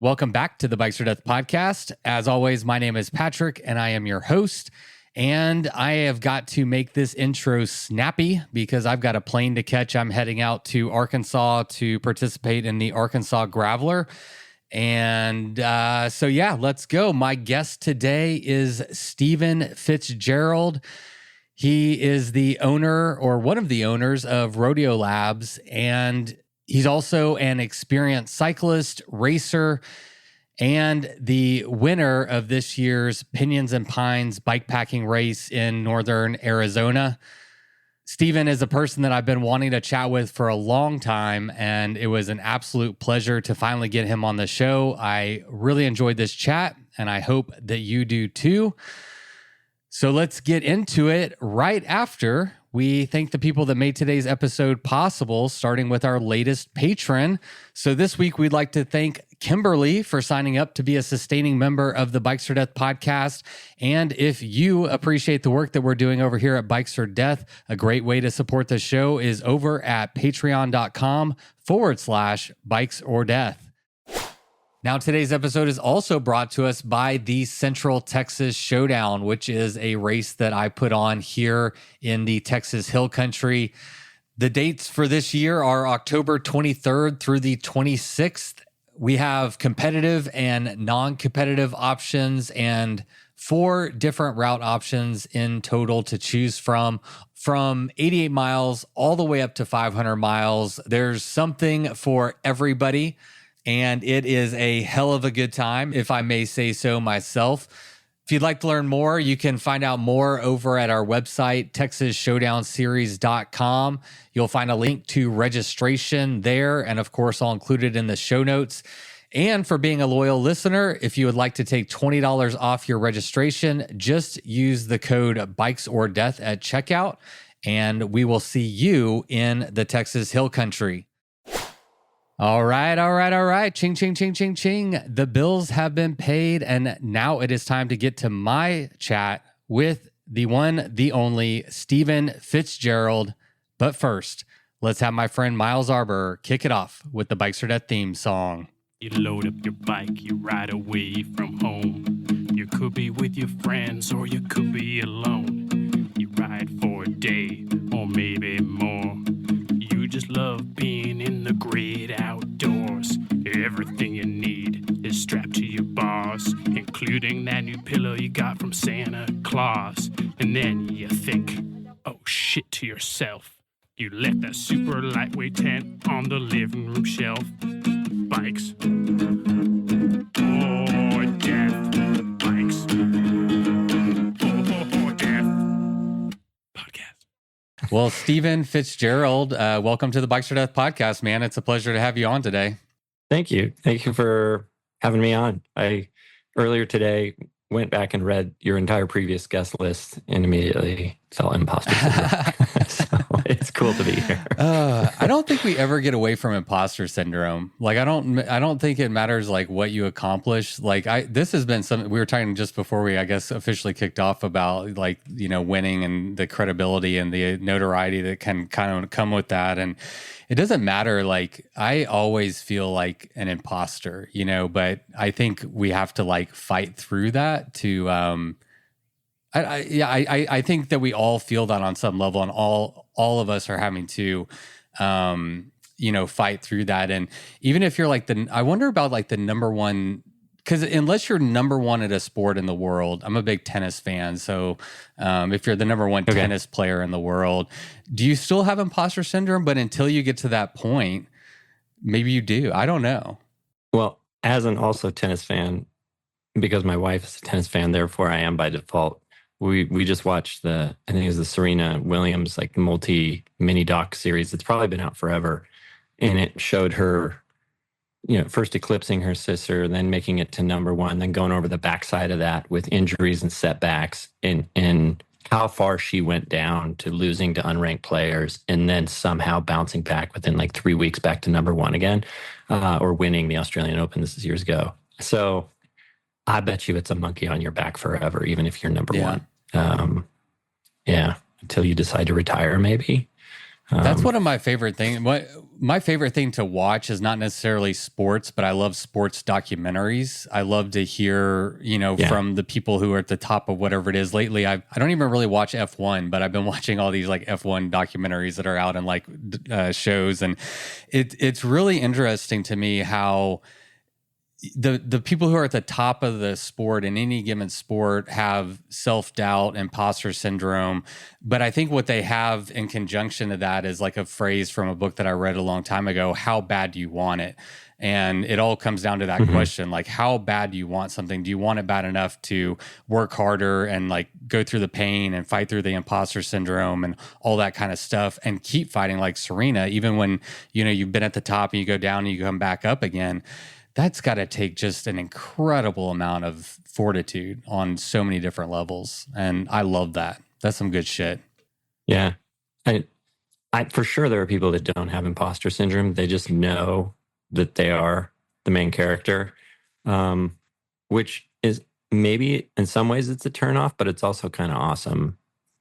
Welcome back to the Bikes or Death podcast. As always, my name is Patrick and I am your host. And I have got to make this intro snappy because I've got a plane to catch. I'm heading out to Arkansas to participate in the Arkansas Graveler. And let's go. My guest today is Stephen Fitzgerald. He is the owner or one of the owners of Rodeo Labs, and he's also an experienced cyclist, racer, and the winner of this year's Pinyons and Pines bikepacking race in northern Arizona. Stephen is a person that I've been wanting to chat with for a long time, and it was an absolute pleasure to finally get him on the show. I really enjoyed this chat, and I hope that you do too. So let's get into it right after we thank the people that made today's episode possible, starting with our latest patron. So this week, we'd like to thank Kimberly for signing up to be a sustaining member of the Bikes or Death podcast. And if you appreciate the work that we're doing over here at Bikes or Death, a great way to support the show is over at patreon.com/Bikes or Death. Now, today's episode is also brought to us by the Central Texas Showdown, which is a race that I put on here in the Texas Hill Country. The dates for this year are October 23rd through the 26th. We have competitive and non-competitive options and 4 different route options in total to choose from 88 miles all the way up to 500 miles. There's something for everybody. And it is a hell of a good time, if I may say so myself. If you'd like to learn more, you can find out more over at our website, texasshowdownseries.com. You'll find a link to registration there. And of course, I'll include it in the show notes. And for being a loyal listener, if you would like to take $20 off your registration, just use the code BikesOrDeath at checkout, and we will see you in the Texas Hill Country. All right. Ching, ching, ching, ching, ching. The bills have been paid, and now it is time to get to my chat with the one, the only, Stephen Fitzgerald. But first, let's have my friend Miles Arbor kick it off with the Bikes or Death theme song. You load up your bike, you ride away from home. You could be with your friends or you could be alone. You ride for a day or maybe more. You just love being in the great outdoors. Everything you need is strapped to your bars, including that new pillow you got from Santa Claus. And then you think, oh shit, to yourself. You left that super lightweight tent on the living room shelf. Bikes or death. Bikes or death. Podcast. Well, Stephen Fitzgerald, welcome to the Bikes or Death podcast, man. It's a pleasure to have you on today. Thank you. Thank you for having me on. I earlier today went back and read your entire previous guest list and immediately felt imposter syndrome. So it's cool to be here. I don't think we ever get away from imposter syndrome. Like, I don't think it matters like what you accomplish. Like, this has been something we were talking just before we, I guess, officially kicked off about, like, you know, winning and the credibility and the notoriety that can kind of come with that. And it doesn't matter. Like, I always feel like an imposter, you know, but I think we have to like fight through that to, I think that we all feel that on some level, and all of us are having to, you know, fight through that. And even if you're like I wonder about like the number one, because unless you're number one at a sport in the world, I'm a big tennis fan. So if you're the number one tennis player in the world, do you still have imposter syndrome? But until you get to that point, maybe you do. I don't know. Well, as an also tennis fan, because my wife is a tennis fan, therefore I am by default. We just watched I think it was the Serena Williams like mini doc series. It's probably been out forever, and it showed her, you know, first eclipsing her sister, then making it to number one, then going over the backside of that with injuries and setbacks, and how far she went down to losing to unranked players, and then somehow bouncing back within like 3 weeks back to number one again, or winning the Australian Open. This is years ago. So I bet you it's a monkey on your back forever, even if you're number one. Until you decide to retire, maybe. That's one of my favorite things. My favorite thing to watch is not necessarily sports, but I love sports documentaries. I love to hear, from the people who are at the top of whatever it is. Lately, I don't even really watch F1, but I've been watching all these like F1 documentaries that are out and like shows, and it's really interesting to me how the people who are at the top of the sport in any given sport have self-doubt, imposter syndrome. But I think what they have in conjunction to that is like a phrase from a book that I read a long time ago: how bad do you want it? And it all comes down to that question, like, how bad do you want something? Do you want it bad enough to work harder and like go through the pain and fight through the imposter syndrome and all that kind of stuff and keep fighting like Serena, even when, you've been at the top and you go down and you come back up again? That's got to take just an incredible amount of fortitude on so many different levels. And I love that. That's some good shit. Yeah. I for sure there are people that don't have imposter syndrome. They just know that they are the main character, which is maybe in some ways it's a turnoff, but it's also kind of awesome.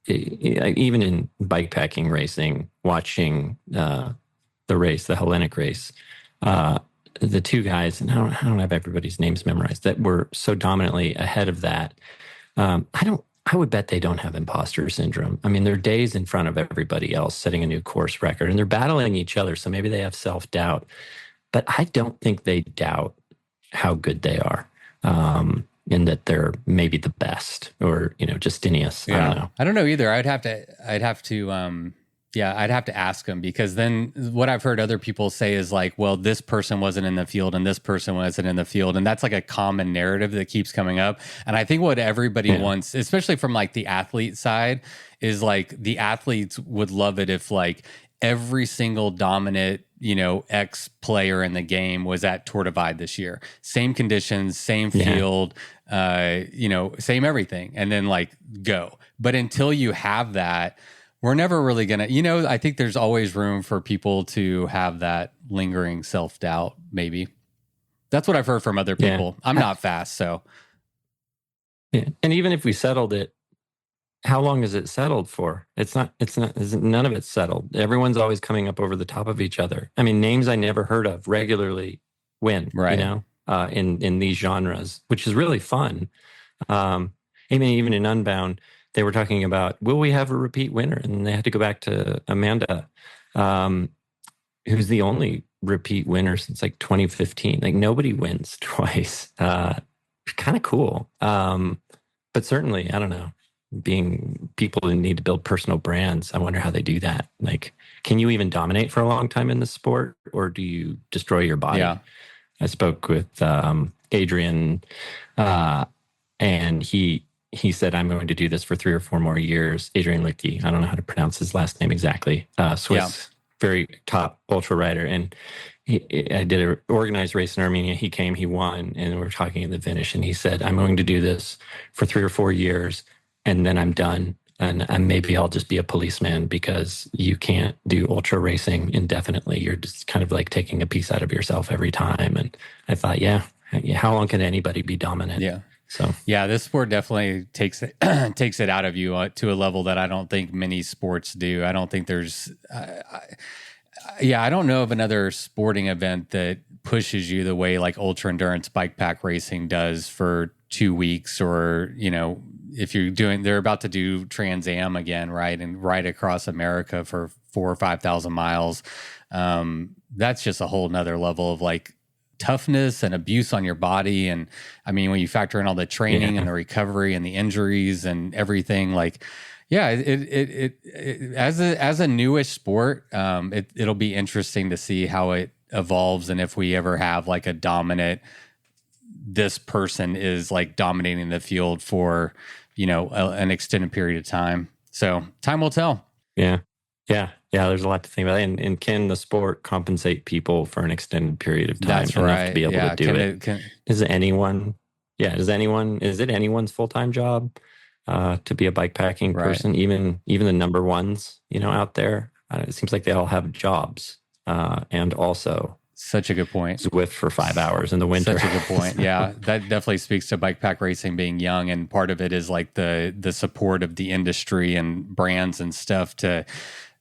Even in bikepacking racing, watching the Hellenic race, the two guys, and I don't have everybody's names memorized, that were so dominantly ahead of that. I would bet they don't have imposter syndrome. I mean, they're days in front of everybody else setting a new course record, and they're battling each other. So maybe they have self-doubt, but I don't think they doubt how good they are. And that they're maybe the best, or, Justinius. Yeah. I don't know. I don't know either. I'd have to ask them, because then what I've heard other people say is like, well, this person wasn't in the field and this person wasn't in the field. And that's like a common narrative that keeps coming up. And I think what everybody wants, especially from like the athlete side, is like the athletes would love it if like every single dominant, X player in the game was at Tour Divide this year. Same conditions, same field, same everything. And then like go. But until you have that, we're never really going to, I think there's always room for people to have that lingering self-doubt, maybe. That's what I've heard from other people. I'm not fast, so. Yeah. And even if we settled it, how long is it settled for? None of it's settled. Everyone's always coming up over the top of each other. I mean, names I never heard of regularly win, right. In these genres, which is really fun. Even in Unbound, they were talking about, will we have a repeat winner? And they had to go back to Amanda, who's the only repeat winner since like 2015. Like nobody wins twice. Kind of cool. But certainly, I don't know, being people who need to build personal brands, I wonder how they do that. Like, can you even dominate for a long time in the sport, or do you destroy your body? Yeah. I spoke with Adrian, and he said, I'm going to do this for 3 or 4 more years. Adrian Licky, I don't know how to pronounce his last name exactly. Swiss, very top ultra rider. And I did an organized race in Armenia. He came, he won, and we were talking at the finish. And he said, I'm going to do this for 3 or 4 years, and then I'm done. And maybe I'll just be a policeman, because you can't do ultra racing indefinitely. You're just kind of like taking a piece out of yourself every time. And I thought, how long can anybody be dominant? Yeah. So this sport definitely takes it takes it out of you to a level that I don't think many sports do. I don't think there's, I don't know of another sporting event that pushes you the way like ultra endurance bike pack racing does for 2 weeks, or if they're about to do Trans Am again, right, and ride across America for 4,000 or 5,000 miles. That's just a whole nother level of like toughness and abuse on your body. And I mean, when you factor in all the training and the recovery and the injuries and everything, like, it as a newish sport, it'll be interesting to see how it evolves, and if we ever have like a dominant, this person is like dominating the field for, an extended period of time. So time will tell. Yeah. There's a lot to think about. And can the sport compensate people for an extended period of time? That's right. To be able to do it. Is it anyone's full-time job to be a bikepacking person? Even the number ones, out there, it seems like they all have jobs. And also such a good point. Zwift for 5 hours in the winter. Such a good point. Yeah, that definitely speaks to bike pack racing being young, and part of it is like the support of the industry and brands and stuff to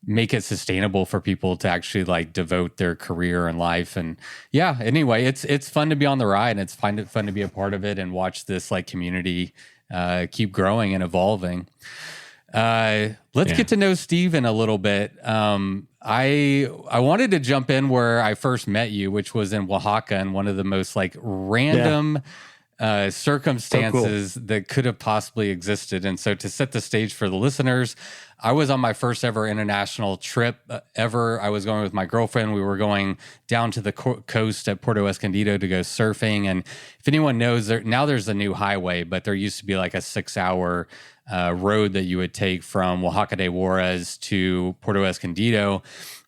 make it sustainable for people to actually like devote their career and life. And yeah, anyway, it's fun to be on the ride, and it's fun to be a part of it and watch this like community keep growing and evolving. Let's get to know Steven a little bit. I wanted to jump in where I first met you, which was in Oaxaca, and one of the most like random circumstances that could have possibly existed. And so to set the stage for the listeners, I was on my first ever international trip ever. I was going with my girlfriend. We were going down to the coast at Puerto Escondido to go surfing. And if anyone knows, now there's a new highway, but there used to be like a 6-hour road that you would take from Oaxaca de Juarez to Puerto Escondido.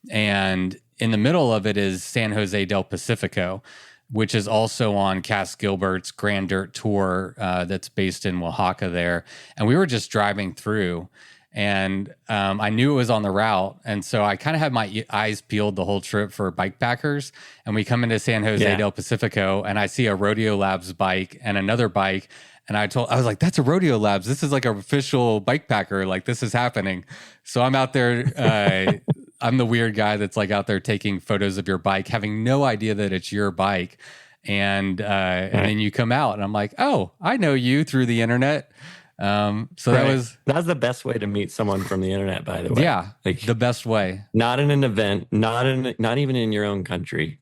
And in the middle of it is San Jose del Pacifico, which is also on Cass Gilbert's Grand Dirt Tour that's based in Oaxaca there. And we were just driving through, and I knew it was on the route. And so I kind of had my eyes peeled the whole trip for bike packers. And we come into San Jose del Pacifico, and I see a Rodeo Labs bike and another bike. And I was like, that's a Rodeo Labs. This is like an official bike packer. Like, this is happening. So I'm out there. I'm the weird guy that's like out there taking photos of your bike, having no idea that it's your bike. And then you come out, and I'm like, oh, I know you through the internet. That's the best way to meet someone from the internet, by the way. Yeah, like the best way. Not in an event, not even in your own country,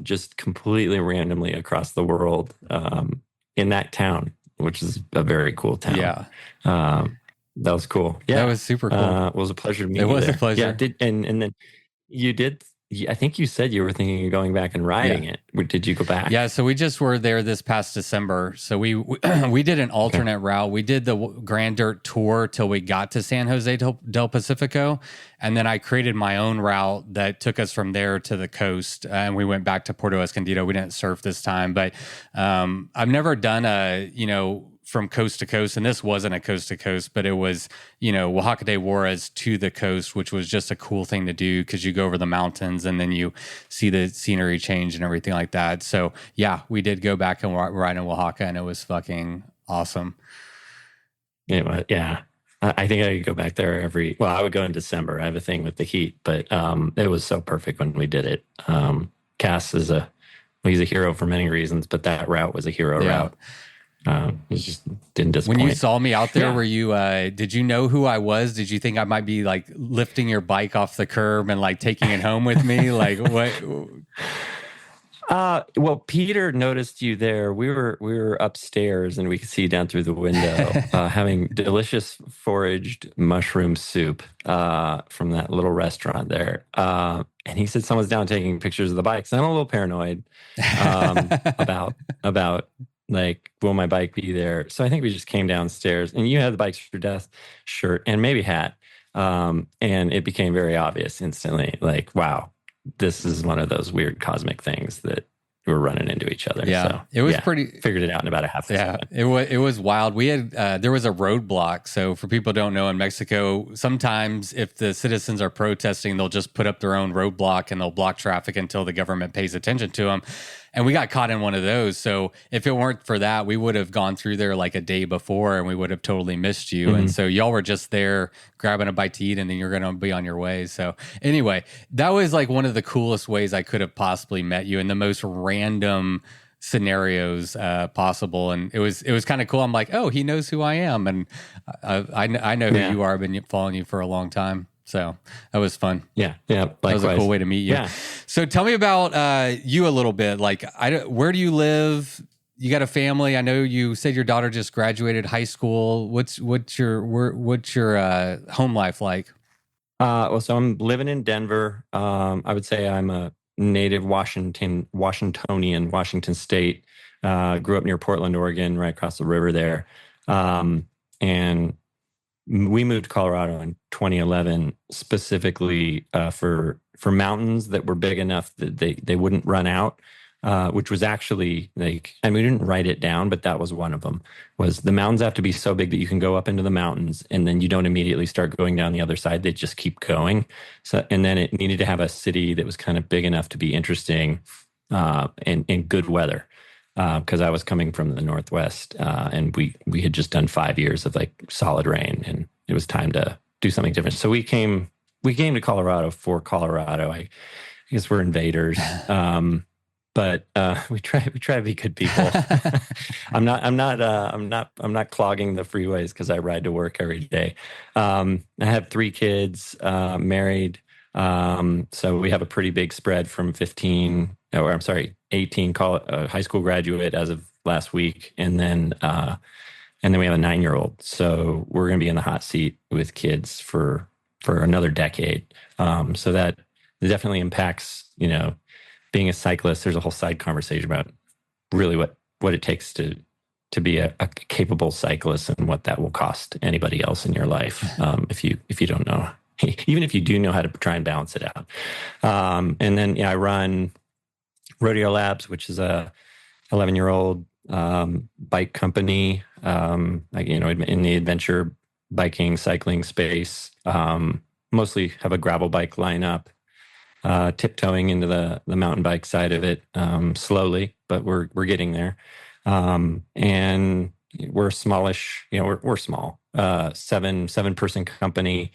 just completely randomly across the world, in that town, which is a very cool town. Yeah. That was cool. Yeah, that was super cool. It was a pleasure to meet you. It was there. a pleasure. Yeah, and then you did. I think you said you were thinking of going back and riding it. Did you go back? Yeah, so we just were there this past December. So we did an alternate route. We did the Grand Dirt Tour till we got to San Jose del Pacifico. And then I created my own route that took us from there to the coast. And we went back to Puerto Escondido. We didn't surf this time, but I've never done from coast to coast, and this wasn't a coast to coast, but it was, Oaxaca de Juarez to the coast, which was just a cool thing to do because you go over the mountains and then you see the scenery change and everything like that. So yeah, we did go back and ride in Oaxaca, and it was fucking awesome. Yeah. I think I could go back there I would go in December. I have a thing with the heat, but it was so perfect when we did it. Cass he's a hero for many reasons, but that route was a hero route. It just didn't disappoint. When you saw me out there, were you? Did you know who I was? Did you think I might be like lifting your bike off the curb and like taking it home with me? Like what? Well, Peter noticed you there. We were upstairs, and we could see down through the window, having delicious foraged mushroom soup from that little restaurant there. And he said someone's down taking pictures of the bikes. And I'm a little paranoid about like, will my bike be there? So I think we just came downstairs, and you had the Bikes for Death shirt and maybe hat. And it became very obvious instantly, like, wow, this is one of those weird cosmic things that we're running into each other. Yeah, so, it was pretty. Figured it out in about a half a second. It was wild. We had there was a roadblock. So for people who don't know, in Mexico, sometimes if the citizens are protesting, they'll just put up their own roadblock and they'll block traffic until the government pays attention to them. And we got caught in one of those. So if it weren't for that, we would have gone through there like a day before, and we would have totally missed you. Mm-hmm. And so y'all were just there grabbing a bite to eat, and then you're going to be on your way. So anyway, that was like one of the coolest ways I could have possibly met you in the most random scenarios possible. And it was kind of cool. I'm like, oh, he knows who I am. And I know who you are. I've been following you for a long time. So that was fun. Yeah. That was a cool way to meet you. Yeah. So tell me about you a little bit. Like, where do you live? You got a family? I know you said your daughter just graduated high school. What's your home life like? So I'm living in Denver. I would say I'm a native Washingtonian, Washington State. Grew up near Portland, Oregon, right across the river there. And we moved to Colorado in 2011 specifically for mountains that were big enough that they wouldn't run out, which was actually like, and we didn't write it down, but that was one of them, was the mountains have to be so big that you can go up into the mountains and then you don't immediately start going down the other side. They just keep going. So, and then it needed to have a city that was kind of big enough to be interesting and good weather. Because I was coming from the Northwest, and we had just done 5 years of like solid rain, and it was time to do something different. So we we came to Colorado for Colorado. I guess we're invaders. But we try to be good people. I'm not clogging the freeways because I ride to work every day. I have 3 kids, married. So we have a pretty big spread from 18 high school graduate as of last week. And then we have a 9-year-old. So we're going to be in the hot seat with kids for another decade. So that definitely impacts, being a cyclist. There's a whole side conversation about really what it takes to be a capable cyclist and what that will cost anybody else in your life. If you don't know, even if you do know how to try and balance it out. And then I run Rodeo Labs, which is a 11-year-old bike company, in the adventure biking, cycling space. Mostly have a gravel bike lineup, tiptoeing into the mountain bike side of it slowly, but we're getting there. And we're smallish, we're small, 7-person company,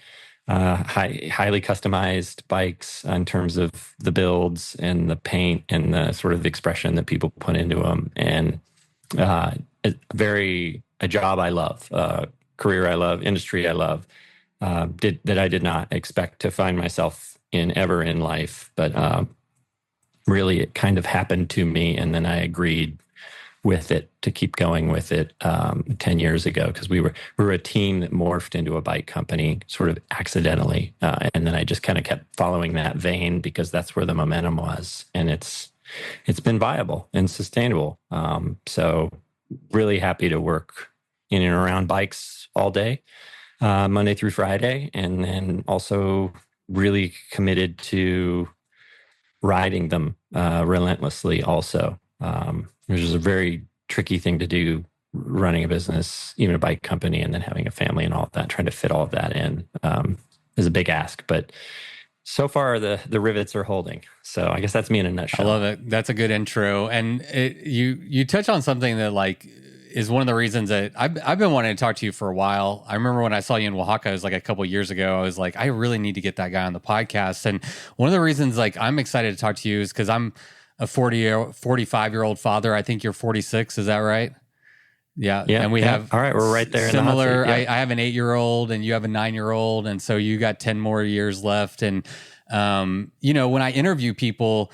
highly customized bikes in terms of the builds and the paint and the sort of expression that people put into them. And a job I love, career I love, industry I love, that I did not expect to find myself in ever in life. But really it kind of happened to me, and then I agreed with it to keep going with it 10 years ago, because we were a team that morphed into a bike company sort of accidentally. And then I just kind of kept following that vein because that's where the momentum was. And it's been viable and sustainable. So really happy to work in and around bikes all day, Monday through Friday. And then also really committed to riding them relentlessly also. Which is a very tricky thing to do, running a business, even a bike company, and then having a family and all of that. Trying to fit all of that in is a big ask, but so far the rivets are holding. So I guess that's me in a nutshell. I love it. That's a good intro, and you touch on something that is one of the reasons that I've been wanting to talk to you for a while. I remember when I saw you in Oaxaca, it was like a couple of years ago. I was like, I really need to get that guy on the podcast. And one of the reasons I'm excited to talk to you is because I'm a 45-year-old father. I think you're 46. Is that right? Yeah. And we have, all right, we're right there. Similar. In the hot seat. I have an 8-year-old and you have a 9-year-old. And so you got 10 more years left. And, when I interview people,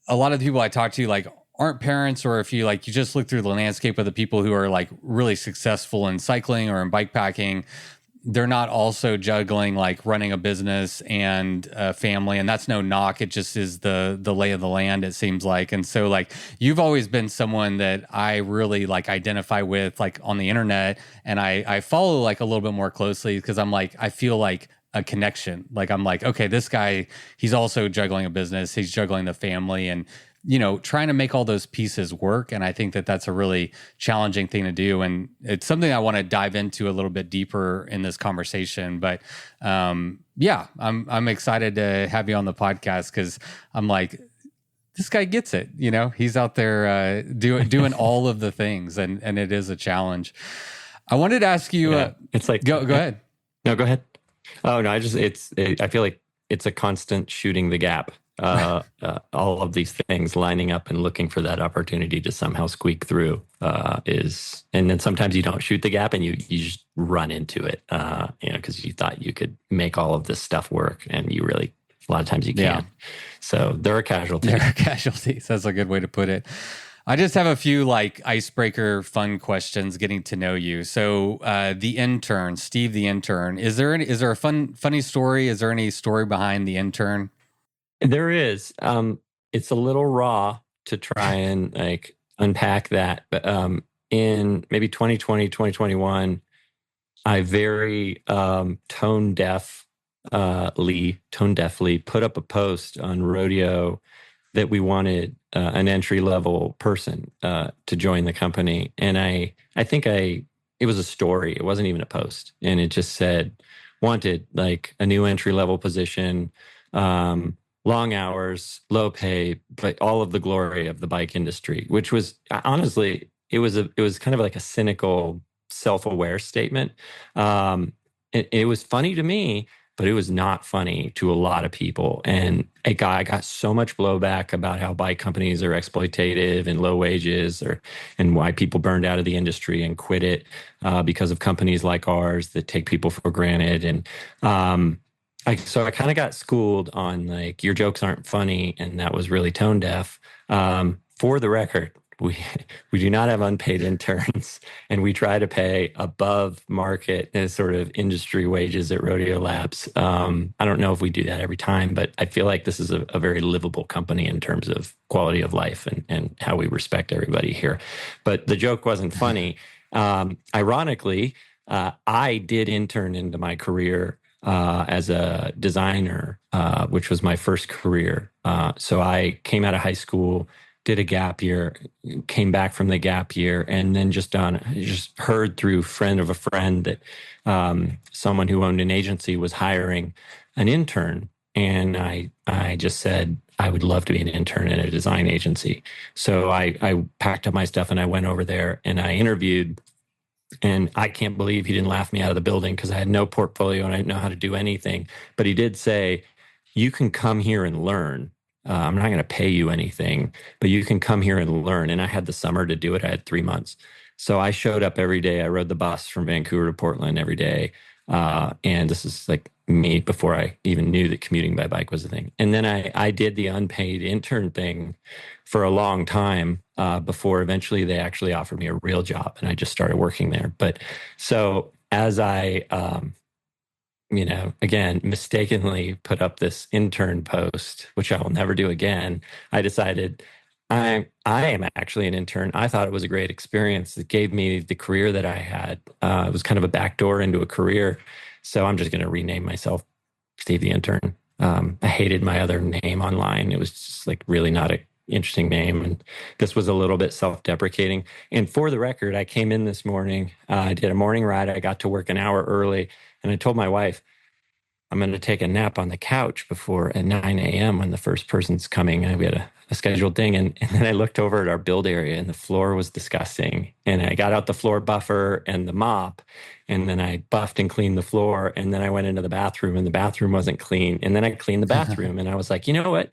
a lot of the people I talk to aren't parents, or if you just look through the landscape of the people who are really successful in cycling or in bike packing, they're not also juggling running a business and a family. And that's no knock. It just is the lay of the land, it seems like. And so you've always been someone that I really identify with on the internet. And I follow a little bit more closely because I feel a connection. I'm okay, this guy, he's also juggling a business. He's juggling the family and, trying to make all those pieces work. And I think that that's a really challenging thing to do. And it's something I want to dive into a little bit deeper in this conversation. But I'm excited to have you on the podcast because I'm this guy gets it. He's out there doing all of the things, and it is a challenge. I wanted to ask you. It's go ahead. No, go ahead. Oh no, I feel like it's a constant shooting the gap. All of these things lining up and looking for that opportunity to somehow squeak through and then sometimes you don't shoot the gap and you just run into it, because you thought you could make all of this stuff work, and you really, a lot of times you can't. So there are casualties. That's a good way to put it. I just have a few icebreaker fun questions getting to know you. So the intern, Steve, the intern, is there a funny story? Is there any story behind the intern? There is. It's a little raw to try and unpack that. But in maybe 2020, 2021, I very tone deafly put up a post on Rodeo that we wanted an entry level person to join the company. And I think it was a story. It wasn't even a post. And it just said, wanted a new entry level position, long hours, low pay, but all of the glory of the bike industry, which was honestly, it was kind of a cynical, self-aware statement. It was funny to me but it was not funny to a lot of people. And I got so much blowback about how bike companies are exploitative and low wages, and why people burned out of the industry and quit it because of companies like ours that take people for granted. And so I kind of got schooled on like, your jokes aren't funny, and that was really tone deaf. For the record, we do not have unpaid interns, and we try to pay above market sort of industry wages at Rodeo Labs. I don't know if we do that every time, but I feel like this is a very livable company in terms of quality of life and how we respect everybody here. But the joke wasn't funny. Ironically, I did intern into my career as a designer, which was my first career. So I came out of high school, did a gap year, came back from the gap year, and then just heard through friend of a friend that someone who owned an agency was hiring an intern. And I just said, I would love to be an intern in a design agency. So I packed up my stuff and I went over there and I interviewed. And I can't believe he didn't laugh me out of the building, because I had no portfolio and I didn't know how to do anything. But he did say, you can come here and learn. I'm not going to pay you anything, but you can come here and learn. And I had the summer to do it. I had 3 months. So I showed up every day. I rode the bus from Vancouver to Portland every day. And this is like me before I even knew that commuting by bike was a thing. And then I did the unpaid intern thing for a long time before eventually they actually offered me a real job, and I just started working there. But so as I, again, mistakenly put up this intern post, which I will never do again, I decided I am actually an intern. I thought it was a great experience. It gave me the career that I had. It was kind of a backdoor into a career. So I'm just going to rename myself Steve the Intern. I hated my other name online. It was just like really not an interesting name. And this was a little bit self-deprecating. And for the record, I came in this morning. I did a morning ride. I got to work an hour early. And I told my wife, I'm going to take a nap on the couch at 9 a.m. when the first person's coming. And we had a scheduled thing. And then I looked over at our build area and the floor was disgusting. And I got out the floor buffer and the mop. And then I buffed and cleaned the floor. And then I went into the bathroom and the bathroom wasn't clean. And then I cleaned the bathroom. And I was like, you know what?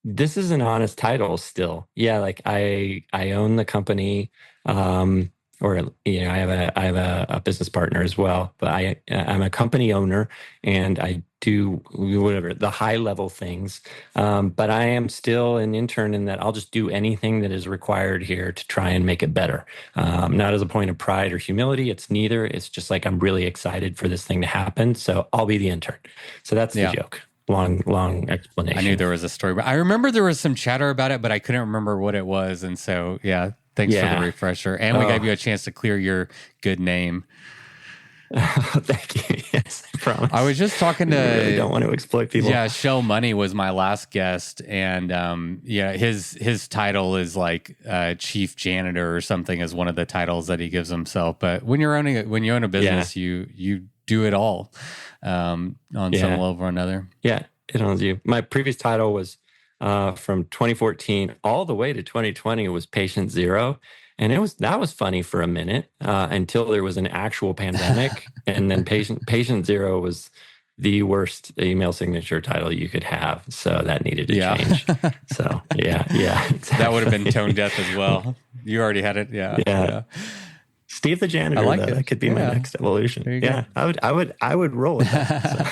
This is an honest title still. Yeah, like I own the company. I have a business partner as well, but I'm a company owner and I do whatever the high level things. But I am still an intern in that I'll just do anything that is required here to try and make it better. Not as a point of pride or humility. It's neither. It's just like, I'm really excited for this thing to happen. So I'll be the intern. So that's the joke. Long explanation. I knew there was a story, but I remember there was some chatter about it, but I couldn't remember what it was. And so, thanks for the refresher. And we gave you a chance to clear your good name. Thank you. Yes, I promise. I was just talking to... I really don't want to exploit people. Yeah, Shell Money was my last guest. And his title is like chief janitor or something is one of the titles that he gives himself. But when you own a business, you do it all on some level or another. Yeah, it owns you. My previous title was from 2014 all the way to 2020 was Patient Zero. And that was funny for a minute until there was an actual pandemic. And then Patient Zero was the worst email signature title you could have. So that needed to change. So yeah, exactly. That would have been tone deaf as well. You already had it. Yeah. Steve the Janitor, that could be my next evolution. Yeah, I would roll with that.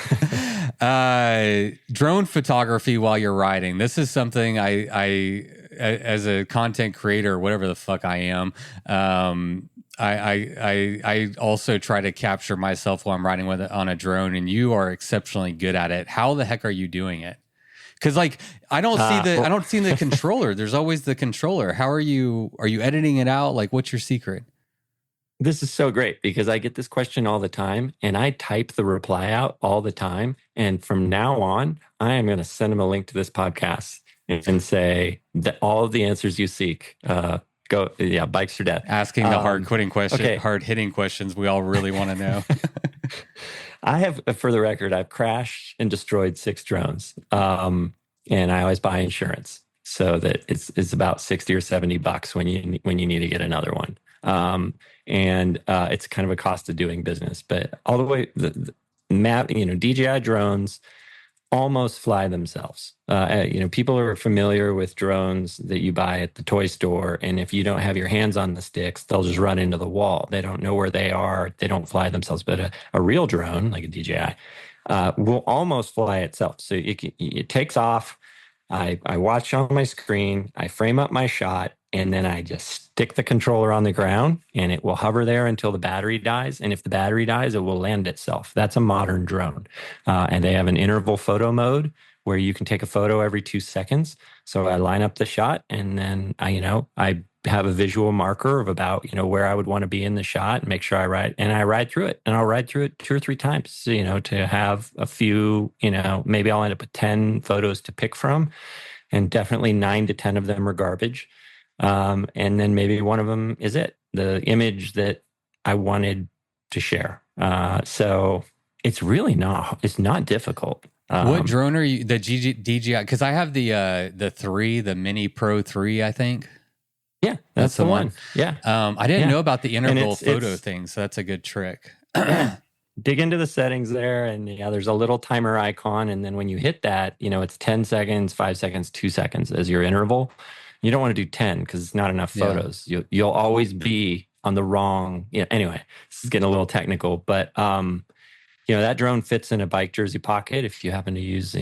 Drone photography while you're riding. This is something I as a content creator, whatever the fuck I am, I also try to capture myself while I'm riding on a drone, and you are exceptionally good at it. How the heck are you doing it? Because I don't see the controller. There's always the controller. How are you editing it out? Like, what's your secret? This is so great because I get this question all the time and I type the reply out all the time. And from now on, I am going to send them a link to this podcast and say that all of the answers you seek, bikes or death. Asking the hard hitting questions we all really want to know. I have, for the record, I've crashed and destroyed 6 drones. And I always buy insurance so that it's about $60 or $70 when you need to get another one. And it's kind of a cost of doing business, but all the way, DJI drones almost fly themselves. People are familiar with drones that you buy at the toy store, and if you don't have your hands on the sticks, they'll just run into the wall. They don't know where they are. They don't fly themselves. But a real drone, like a DJI, will almost fly itself. So it takes off. I watch on my screen. I frame up my shot, and then I just stick the controller on the ground, and it will hover there until the battery dies. And if the battery dies, it will land itself. That's a modern drone. And they have an interval photo mode where you can take a photo every 2 seconds. So I line up the shot, and then I have a visual marker of about, where I would want to be in the shot, and make sure I ride through it. And I'll ride through it 2 or 3 times, to have a few, maybe I'll end up with 10 photos to pick from, and definitely 9 to 10 of them are garbage. And then maybe one of them is the image that I wanted to share. So it's really it's not difficult. What drone are you, the DJI? Because I have the Mini Pro 3, I think. Yeah, that's the one. Yeah. I didn't know about the interval photo thing, so that's a good trick. Dig into the settings there, and there's a little timer icon, and then when you hit that, it's 10 seconds, 5 seconds, 2 seconds as your interval. You don't want to do 10 because it's not enough photos. You'll always be on the wrong. Anyway, this is getting a little technical, but that drone fits in a bike jersey pocket if you happen to use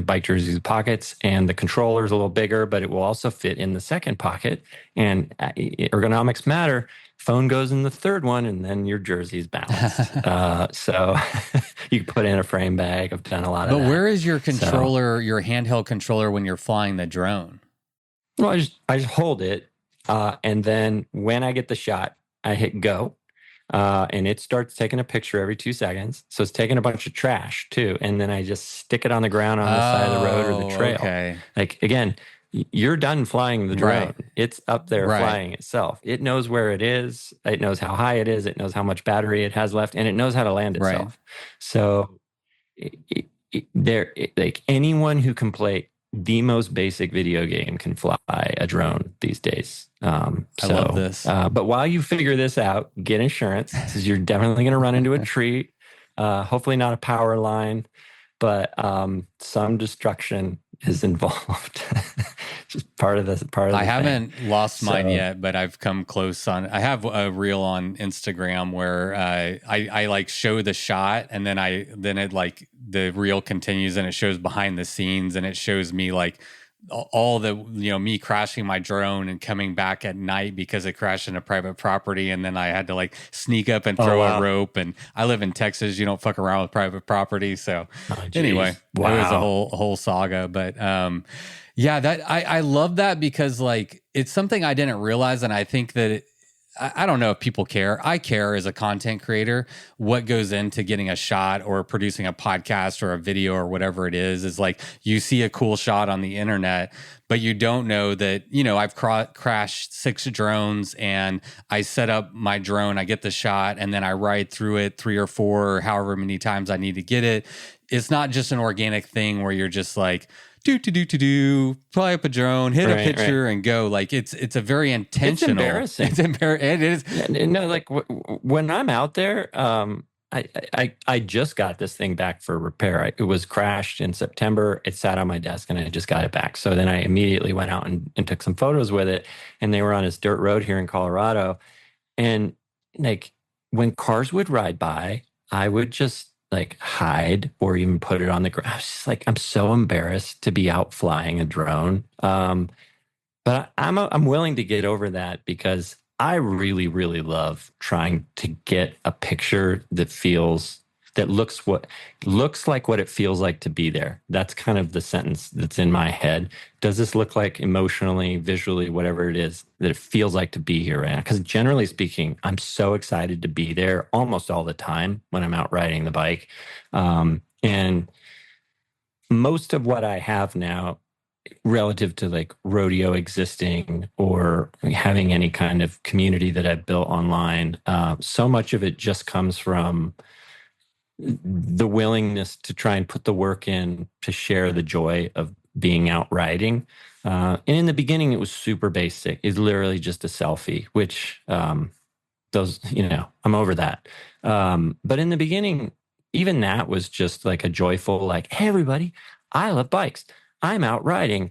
bike jersey pockets, and the controller is a little bigger, but it will also fit in the second pocket. And ergonomics matter. Phone goes in the third one, and then your jersey's balanced. So you can put in a frame bag. I've done a lot of that. But where is your controller, your handheld controller, when you're flying the drone? Well, I just hold it, and then when I get the shot, I hit go. And it starts taking a picture every 2 seconds. So it's taking a bunch of trash too. And then I just stick it on the ground on the side of the road or the trail. Okay. Like, again, you're done flying the drone. Right. It's up there flying itself. It knows where it is. It knows how high it is. It knows how much battery it has left, and it knows how to land itself. Right. So like anyone who can play the most basic video game can fly a drone these days. I love this. But while you figure this out, get insurance, because you're definitely going to run into a tree. Hopefully not a power line, but some destruction is involved. Just part of this. I haven't lost mine yet, but I've come close on. I have a reel on Instagram where I like show the shot, and then it like the reel continues, and it shows behind the scenes, and it shows me like all the me crashing my drone and coming back at night because it crashed into private property, and then I had to like sneak up and throw a rope. And I live in Texas, you don't fuck around with private property. So anyway, it was a whole saga. But that I love that, because like it's something I didn't realize, and I think that I don't know if people care. I care as a content creator what goes into getting a shot or producing a podcast or a video or whatever it is like you see a cool shot on the internet, but you don't know that, I've crashed 6 drones, and I set up my drone, I get the shot, and then I ride through it 3 or 4 or however many times I need to get it. It's not just an organic thing where you're just like, fly up a drone, hit a picture, and go. Like it's a very intentional. It's embarrassing. It is. No, like when I'm out there, I just got this thing back for repair. It was crashed in September. It sat on my desk, and I just got it back. So then I immediately went out and took some photos with it. And they were on this dirt road here in Colorado. And like when cars would ride by, I would just like hide or even put it on the ground. I was just like, I'm so embarrassed to be out flying a drone. But I'm willing to get over that, because I really, really love trying to get a picture that looks like what it feels like to be there. That's kind of the sentence that's in my head. Does this look like emotionally, visually, whatever it is, that it feels like to be here right now? Because generally speaking, I'm so excited to be there almost all the time when I'm out riding the bike. And most of what I have now relative to like rodeo existing or having any kind of community that I've built online, so much of it just comes from the willingness to try and put the work in to share the joy of being out riding. And in the beginning, it was super basic. It's literally just a selfie, which I'm over that. But in the beginning, even that was just like a joyful, like, hey, everybody, I love bikes. I'm out riding.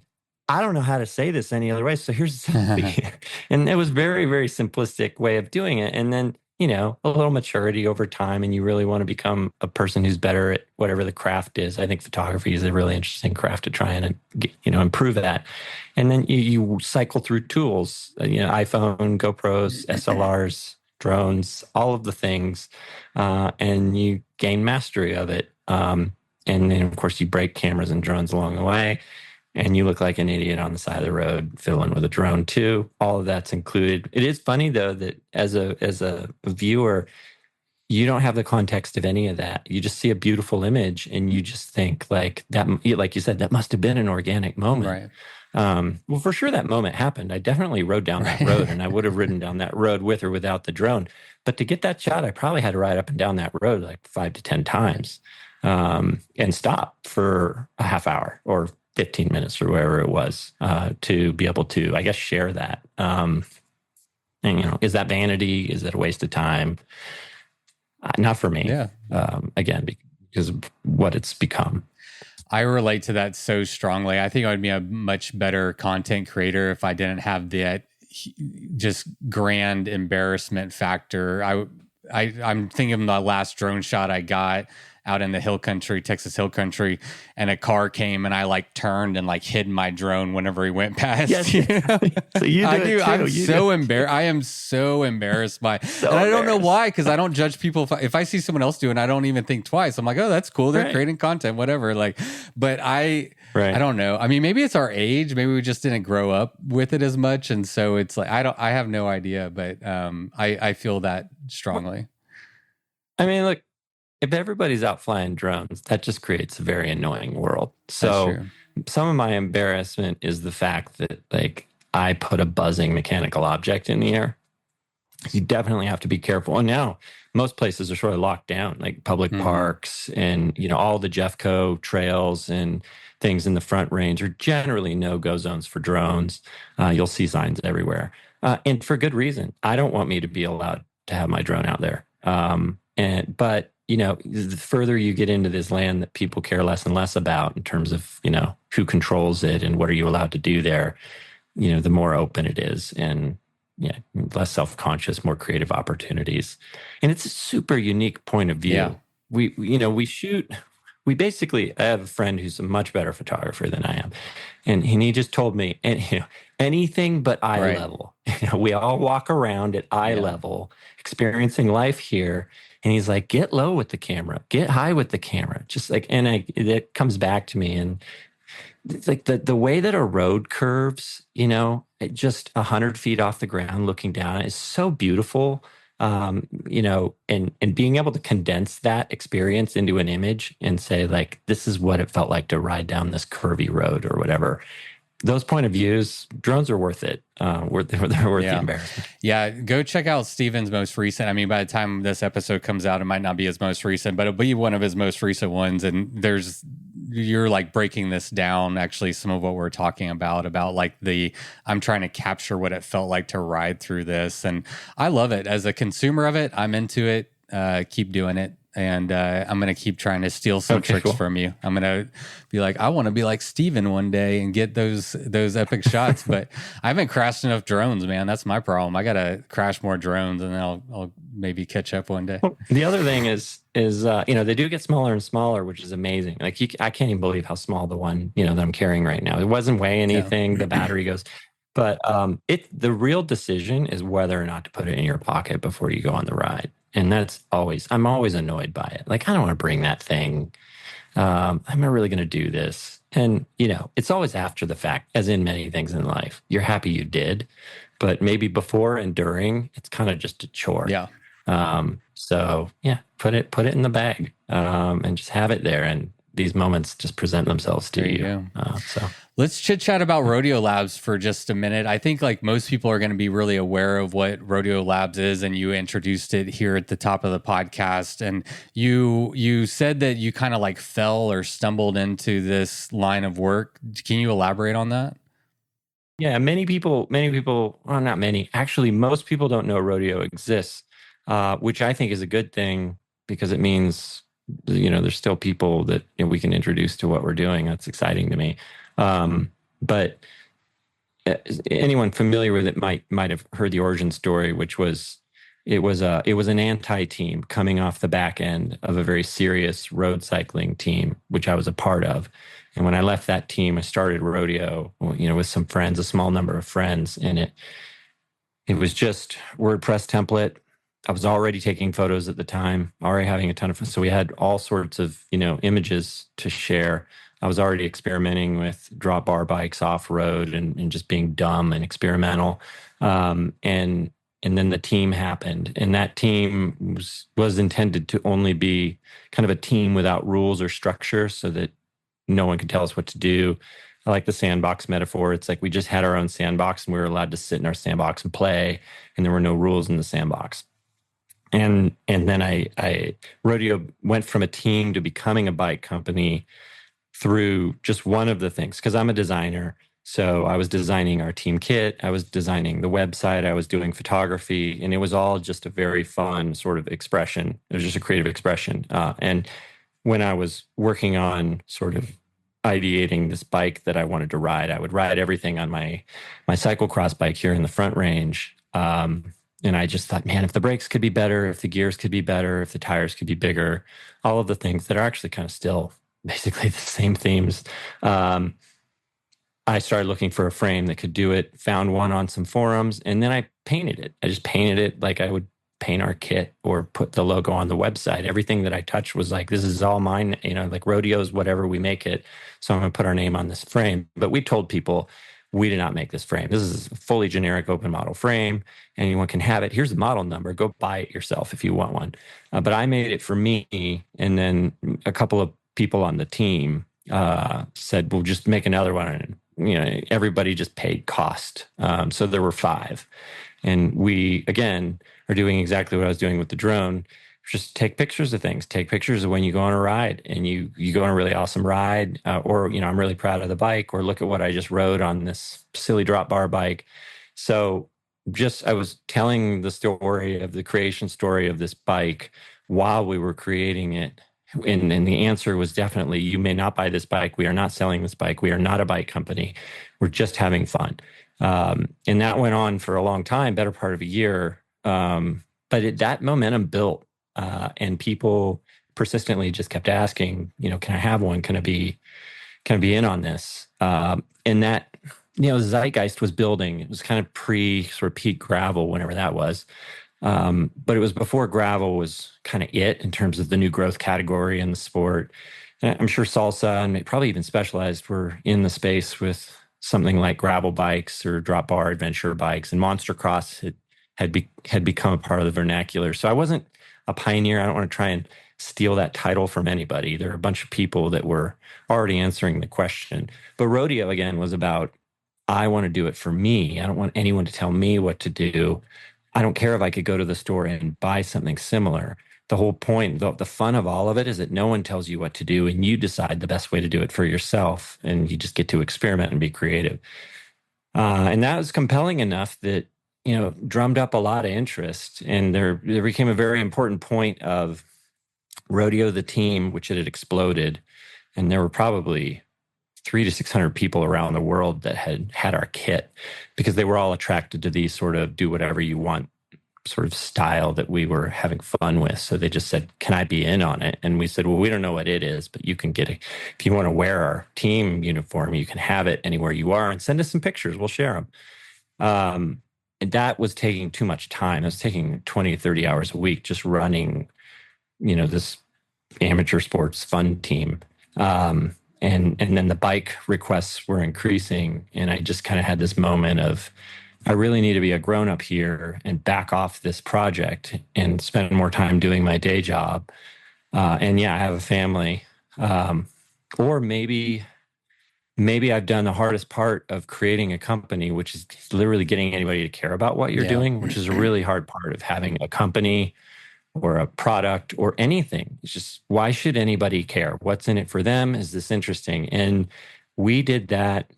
I don't know how to say this any other way. So here's a selfie. And it was very, very simplistic way of doing it. And then, a little maturity over time, and you really want to become a person who's better at whatever the craft is. I think photography is a really interesting craft to try and, improve that. And then you cycle through tools, iPhone, GoPros, SLRs, drones, all of the things, and you gain mastery of it. And then, of course, you break cameras and drones along the way. And you look like an idiot on the side of the road, fiddling with a drone too. All of that's included. It is funny though that as a viewer, you don't have the context of any of that. You just see a beautiful image, and you just think like that. Like you said, that must have been an organic moment. Right. Well, for sure, that moment happened. I definitely rode down that road, and I would have ridden down that road with or without the drone. But to get that shot, I probably had to ride up and down that road like 5 to 10 times, and stop for a half hour or 15 minutes or wherever it was, to be able to, I guess, share that. And, is that vanity? Is that a waste of time? Not for me. Yeah. Again, because of what it's become. I relate to that so strongly. I think I would be a much better content creator if I didn't have that just grand embarrassment factor. I'm thinking of the last drone shot I got out in the hill country, Texas hill country, and a car came, and I like turned and like hid my drone whenever he went past. Yes. So you do. I do. I'm so embarrassed. I am so embarrassed by, and I don't know why, because I don't judge people. If I see someone else doing, I don't even think twice. I'm like, oh, that's cool. They're creating content, whatever. Like, but I don't know. I mean, maybe it's our age. Maybe we just didn't grow up with it as much, and so it's like I have no idea, but I feel that strongly. I mean, look, if everybody's out flying drones, that just creates a very annoying world. So some of my embarrassment is the fact that like I put a buzzing mechanical object in the air. You definitely have to be careful. And now most places are sort of locked down, like public parks and, all the Jeffco trails and things in the Front Range are generally no-go zones for drones. You'll see signs everywhere. And for good reason. I don't want me to be allowed to have my drone out there. But the further you get into this land that people care less and less about in terms of, who controls it and what are you allowed to do there, the more open it is and less self-conscious, more creative opportunities. And it's a super unique point of view. Yeah. We basically, I have a friend who's a much better photographer than I am. And he just told me, anything but eye level. We all walk around at eye level, experiencing life here. And he's like, get low with the camera, get high with the camera. Just like, and it comes back to me. And it's like the way that a road curves, just 100 feet off the ground looking down is so beautiful. And being able to condense that experience into an image and say like, this is what it felt like to ride down this curvy road or whatever. Those point of views, drones are worth it. They're worth the embarrassment. Yeah, go check out Steven's most recent. I mean, by the time this episode comes out, it might not be his most recent, but it'll be one of his most recent ones. And you're like breaking this down, actually, some of what we're talking about like I'm trying to capture what it felt like to ride through this. And I love it. As a consumer of it, I'm into it. Keep doing it. And I'm going to keep trying to steal some tricks from you. I'm going to be like, I want to be like Steven one day and get those epic shots. But I haven't crashed enough drones, man. That's my problem. I got to crash more drones and then I'll maybe catch up one day. Well, the other thing is they do get smaller and smaller, which is amazing. Like I can't even believe how small the one, that I'm carrying right now. It wasn't weigh anything. The battery goes. But the real decision is whether or not to put it in your pocket before you go on the ride. And I'm always annoyed by it. Like, I don't want to bring that thing. I'm not really going to do this. And, it's always after the fact, as in many things in life. You're happy you did, but maybe before and during, it's kind of just a chore. Yeah. So yeah, put it in the bag, and just have it there. And these moments just present themselves to you. So let's chit chat about Rodeo Labs for just a minute. I think like most people are going to be really aware of what Rodeo Labs is, and you introduced it here at the top of the podcast. And you said that you kind of like fell or stumbled into this line of work. Can you elaborate on that? Yeah, many people, well, not many, actually, most people don't know rodeo exists, which I think is a good thing because it means there's still people that we can introduce to what we're doing. That's exciting to me. But anyone familiar with it might have heard the origin story, which was it was an anti-team coming off the back end of a very serious road cycling team, which I was a part of. And when I left that team, I started Rodeo, with some friends, a small number of friends, and it was just WordPress template. I was already taking photos at the time, already having a ton of fun. So we had all sorts of, images to share. I was already experimenting with drop bar bikes off road and just being dumb and experimental. And then the team happened, and that team was intended to only be kind of a team without rules or structure, so that no one could tell us what to do. I like the sandbox metaphor. It's like we just had our own sandbox, and we were allowed to sit in our sandbox and play, and there were no rules in the sandbox. And then I Rodeo went from a team to becoming a bike company through just one of the things, because I'm a designer. So I was designing our team kit, I was designing the website, I was doing photography, and it was all just a very fun sort of expression. It was just a creative expression. And when I was working on sort of ideating this bike that I wanted to ride, I would ride everything on my cyclocross bike here in the Front Range. And I just thought, man, if the brakes could be better, if the gears could be better, if the tires could be bigger, all of the things that are actually kind of still basically the same themes. I started looking for a frame that could do it, found one on some forums, and then I painted it. I just painted it like I would paint our kit or put the logo on the website. Everything that I touched was like, this is all mine, like Rodeo's, whatever we make it. So I'm going to put our name on this frame. But we told people, we did not make this frame. This is a fully generic open model frame. Anyone can have it. Here's the model number. Go buy it yourself if you want one. But I made it for me. And then a couple of people on the team said, we'll just make another one. And, everybody just paid cost. So there were 5. And we, again, are doing exactly what I was doing with the drone. Just take pictures of things. Take pictures of when you go on a ride and you go on a really awesome ride, or, I'm really proud of the bike, or look at what I just rode on this silly drop bar bike. So I was telling the story of the creation story of this bike while we were creating it. And the answer was definitely, you may not buy this bike. We are not selling this bike. We are not a bike company. We're just having fun. And that went on for a long time, better part of a year. But that momentum built, and people persistently just kept asking, can I have one? Can I be in on this? And that, zeitgeist was building. It was kind of sort of peak gravel, whenever that was. But it was before gravel was kind of it in terms of the new growth category in the sport. And I'm sure Salsa and probably even Specialized were in the space with something like gravel bikes or drop bar adventure bikes, and Monster Cross had become a part of the vernacular. So I wasn't a pioneer. I don't want to try and steal that title from anybody. There are a bunch of people that were already answering the question. But Rodeo, again, was about, I want to do it for me. I don't want anyone to tell me what to do. I don't care if I could go to the store and buy something similar. The whole point, the fun of all of it is that no one tells you what to do, and you decide the best way to do it for yourself, and you just get to experiment and be creative. And that was compelling enough that, drummed up a lot of interest. And there became a very important point of Rodeo, the team, which it had exploded. And there were probably 300 to 600 people around the world that had our kit, because they were all attracted to these sort of do whatever you want sort of style that we were having fun with. So they just said, can I be in on it? And we said, well, we don't know what it is, but you can get it. If you want to wear our team uniform, you can have it anywhere you are, and send us some pictures. We'll share them. And that was taking too much time. It was taking 20 to 30 hours a week just running, this amateur sports fun team. And then the bike requests were increasing. And I just kind of had this moment of, I really need to be a grown-up here and back off this project and spend more time doing my day job. And yeah, I have a family. Or maybe I've done the hardest part of creating a company, which is literally getting anybody to care about what you're doing, which is a really hard part of having a company or a product or anything. It's just, why should anybody care? What's in it for them? Is this interesting? And we did that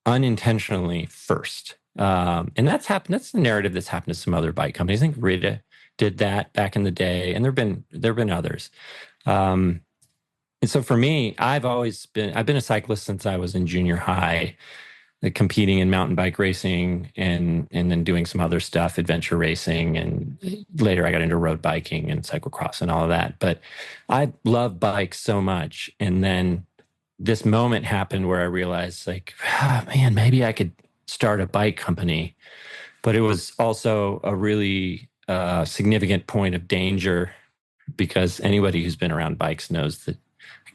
unintentionally first. And that's happened. That's the narrative that's happened to some other bike companies. I think Rita did that back in the day, and there've been others. And so for me, I've been a cyclist since I was in junior high, like competing in mountain bike racing and then doing some other stuff, adventure racing. And later I got into road biking and cyclocross and all of that. But I love bikes so much. And then this moment happened where I realized like, man, maybe I could start a bike company. But it was also a really significant point of danger because anybody who's been around bikes knows that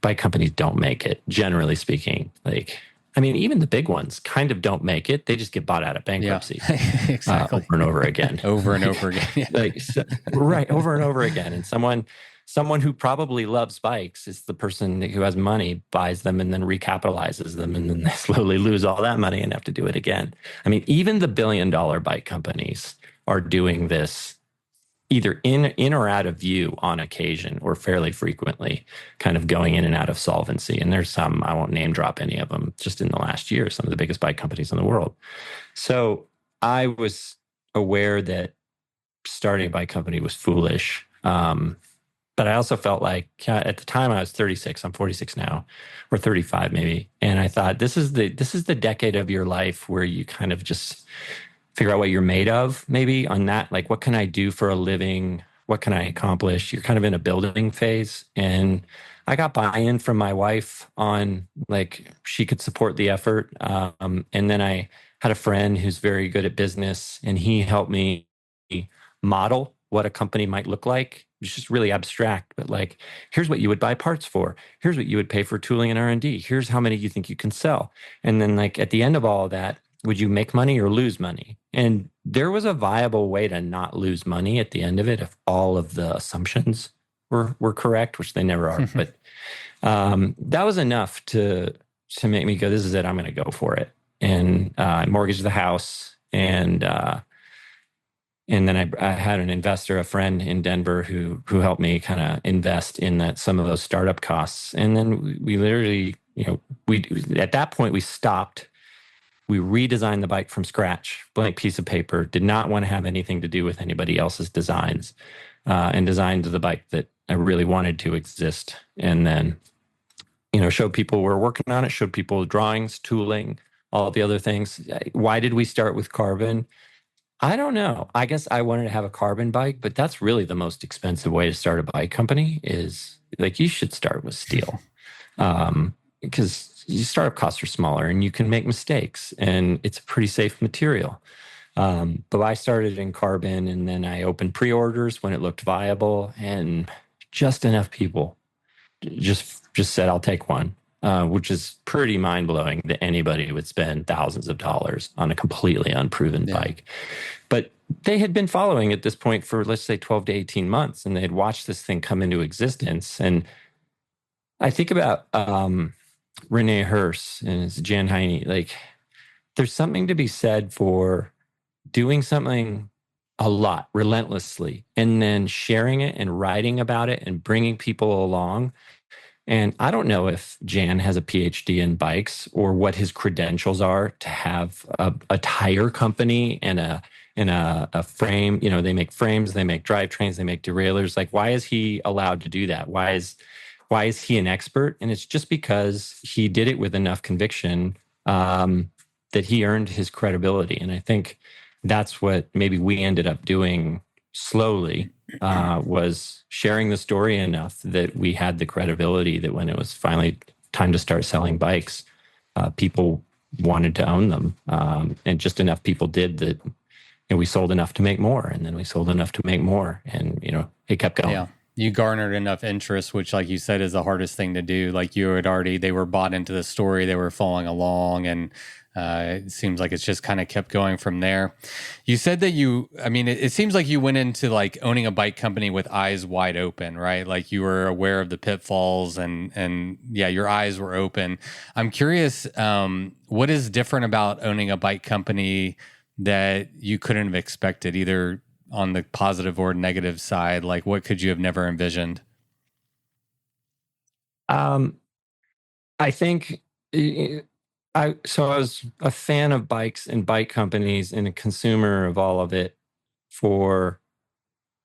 bike companies don't make it, generally speaking. Like, I mean, even the big ones kind of don't make it. They just get bought out of bankruptcy. Yeah, exactly. Over and over again. Over and over again. Yeah. Right, over and over again. And someone who probably loves bikes is the person who has money, buys them and then recapitalizes them, and then they slowly lose all that money and have to do it again. I mean, even the billion-dollar bike companies are doing this either in or out of view on occasion or fairly frequently, kind of going in and out of solvency. And there's some, I won't name drop any of them, just in the last year, some of the biggest bike companies in the world. So I was aware that starting a bike company was foolish. But I also felt like at the time I was 36, I'm 46 now, or 35 maybe. And I thought this is the decade of your life where you kind of just figure out what you're made of, maybe on that. Like, what can I do for a living? What can I accomplish? You're kind of in a building phase. And I got buy-in from my wife on like she could support the effort. And then I had a friend who's very good at business, and he helped me model what a company might look like. It's just really abstract, but like, here's what you would buy parts for. Here's what you would pay for tooling and R&D. Here's how many you think you can sell. And then like at the end of all of that, would you make money or lose money? And there was a viable way to not lose money at the end of it if all of the assumptions were correct, which they never are. But that was enough to make me go, this is it, I'm going to go for it. And I mortgaged the house, and then I had an investor, a friend in Denver who helped me kind of invest in some of those startup costs. And then we literally, at that point we stopped. We redesigned the bike from scratch, blank piece of paper, did not want to have anything to do with anybody else's designs, and designed the bike that I really wanted to exist. And then, showed people we're working on it, showed people drawings, tooling, all the other things. Why did we start with carbon? I don't know. I guess I wanted to have a carbon bike, but that's really the most expensive way to start a bike company is like, you should start with steel. Because startup costs are smaller and you can make mistakes and it's a pretty safe material. But I started in carbon, and then I opened pre-orders when it looked viable, and just enough people just said, I'll take one, which is pretty mind-blowing that anybody would spend thousands of dollars on a completely unproven bike. But they had been following at this point for, let's say, 12 to 18 months, and they had watched this thing come into existence. And I think about Renee Hurst and Jan Heine. Like, there's something to be said for doing something a lot, relentlessly, and then sharing it and writing about it and bringing people along. And I don't know if Jan has a PhD in bikes or what his credentials are to have a tire company and a frame. They make frames, they make drivetrains, they make derailleurs. Like, why is he allowed to do that? Why is he an expert? And it's just because he did it with enough conviction that he earned his credibility. And I think that's what maybe we ended up doing slowly, was sharing the story enough that we had the credibility that when it was finally time to start selling bikes, people wanted to own them. And just enough people did that, we sold enough to make more, and then we sold enough to make more, and, it kept going. Yeah. You garnered enough interest, which, like you said, is the hardest thing to do. Like, they were bought into the story, they were following along, and it seems like it's just kind of kept going from there. You said that it seems like you went into like owning a bike company with eyes wide open, right? Like, you were aware of the pitfalls and yeah, your eyes were open. I'm curious, what is different about owning a bike company that you couldn't have expected, either on the positive or negative side? Like, what could you have never envisioned? I think I was a fan of bikes and bike companies and a consumer of all of it for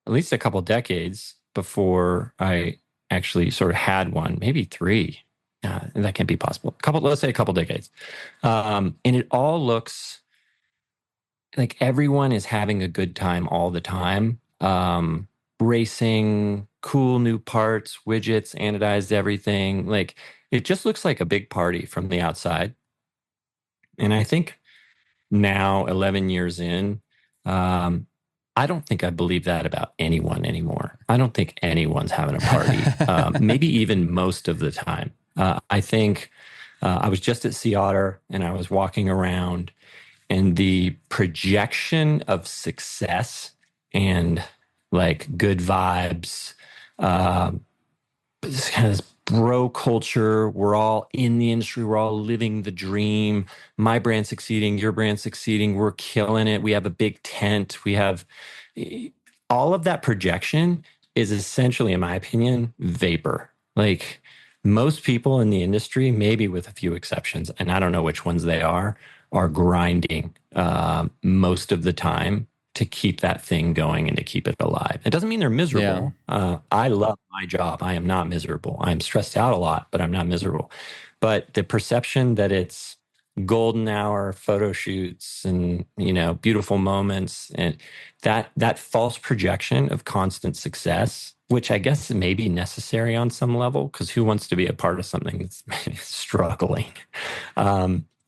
at least a couple decades before I actually sort of had one, maybe 3. That can't be possible. Let's say a couple decades. And it all looks like everyone is having a good time all the time. Racing, cool new parts, widgets, anodized everything. Like it just looks like a big party from the outside. And I think now, 11 years in, I don't think I believe that about anyone anymore. I don't think anyone's having a party, maybe even most of the time. I think I was just at Sea Otter and I was walking around, and the projection of success and like good vibes, this kind of bro culture. We're all in the industry. We're all living the dream. My brand succeeding, your brand succeeding. We're killing it. We have a big tent. We have all of that projection is essentially, in my opinion, vapor. Like most people in the industry, maybe with a few exceptions, and I don't know which ones they are grinding most of the time to keep that thing going and to keep it alive. It doesn't mean they're miserable. I love my job. I am not miserable. I am stressed out a lot, but I'm not miserable. But the perception that it's golden hour photo shoots and, you know, beautiful moments, and that false projection of constant success, which I guess may be necessary on some level, because who wants to be a part of something that's struggling,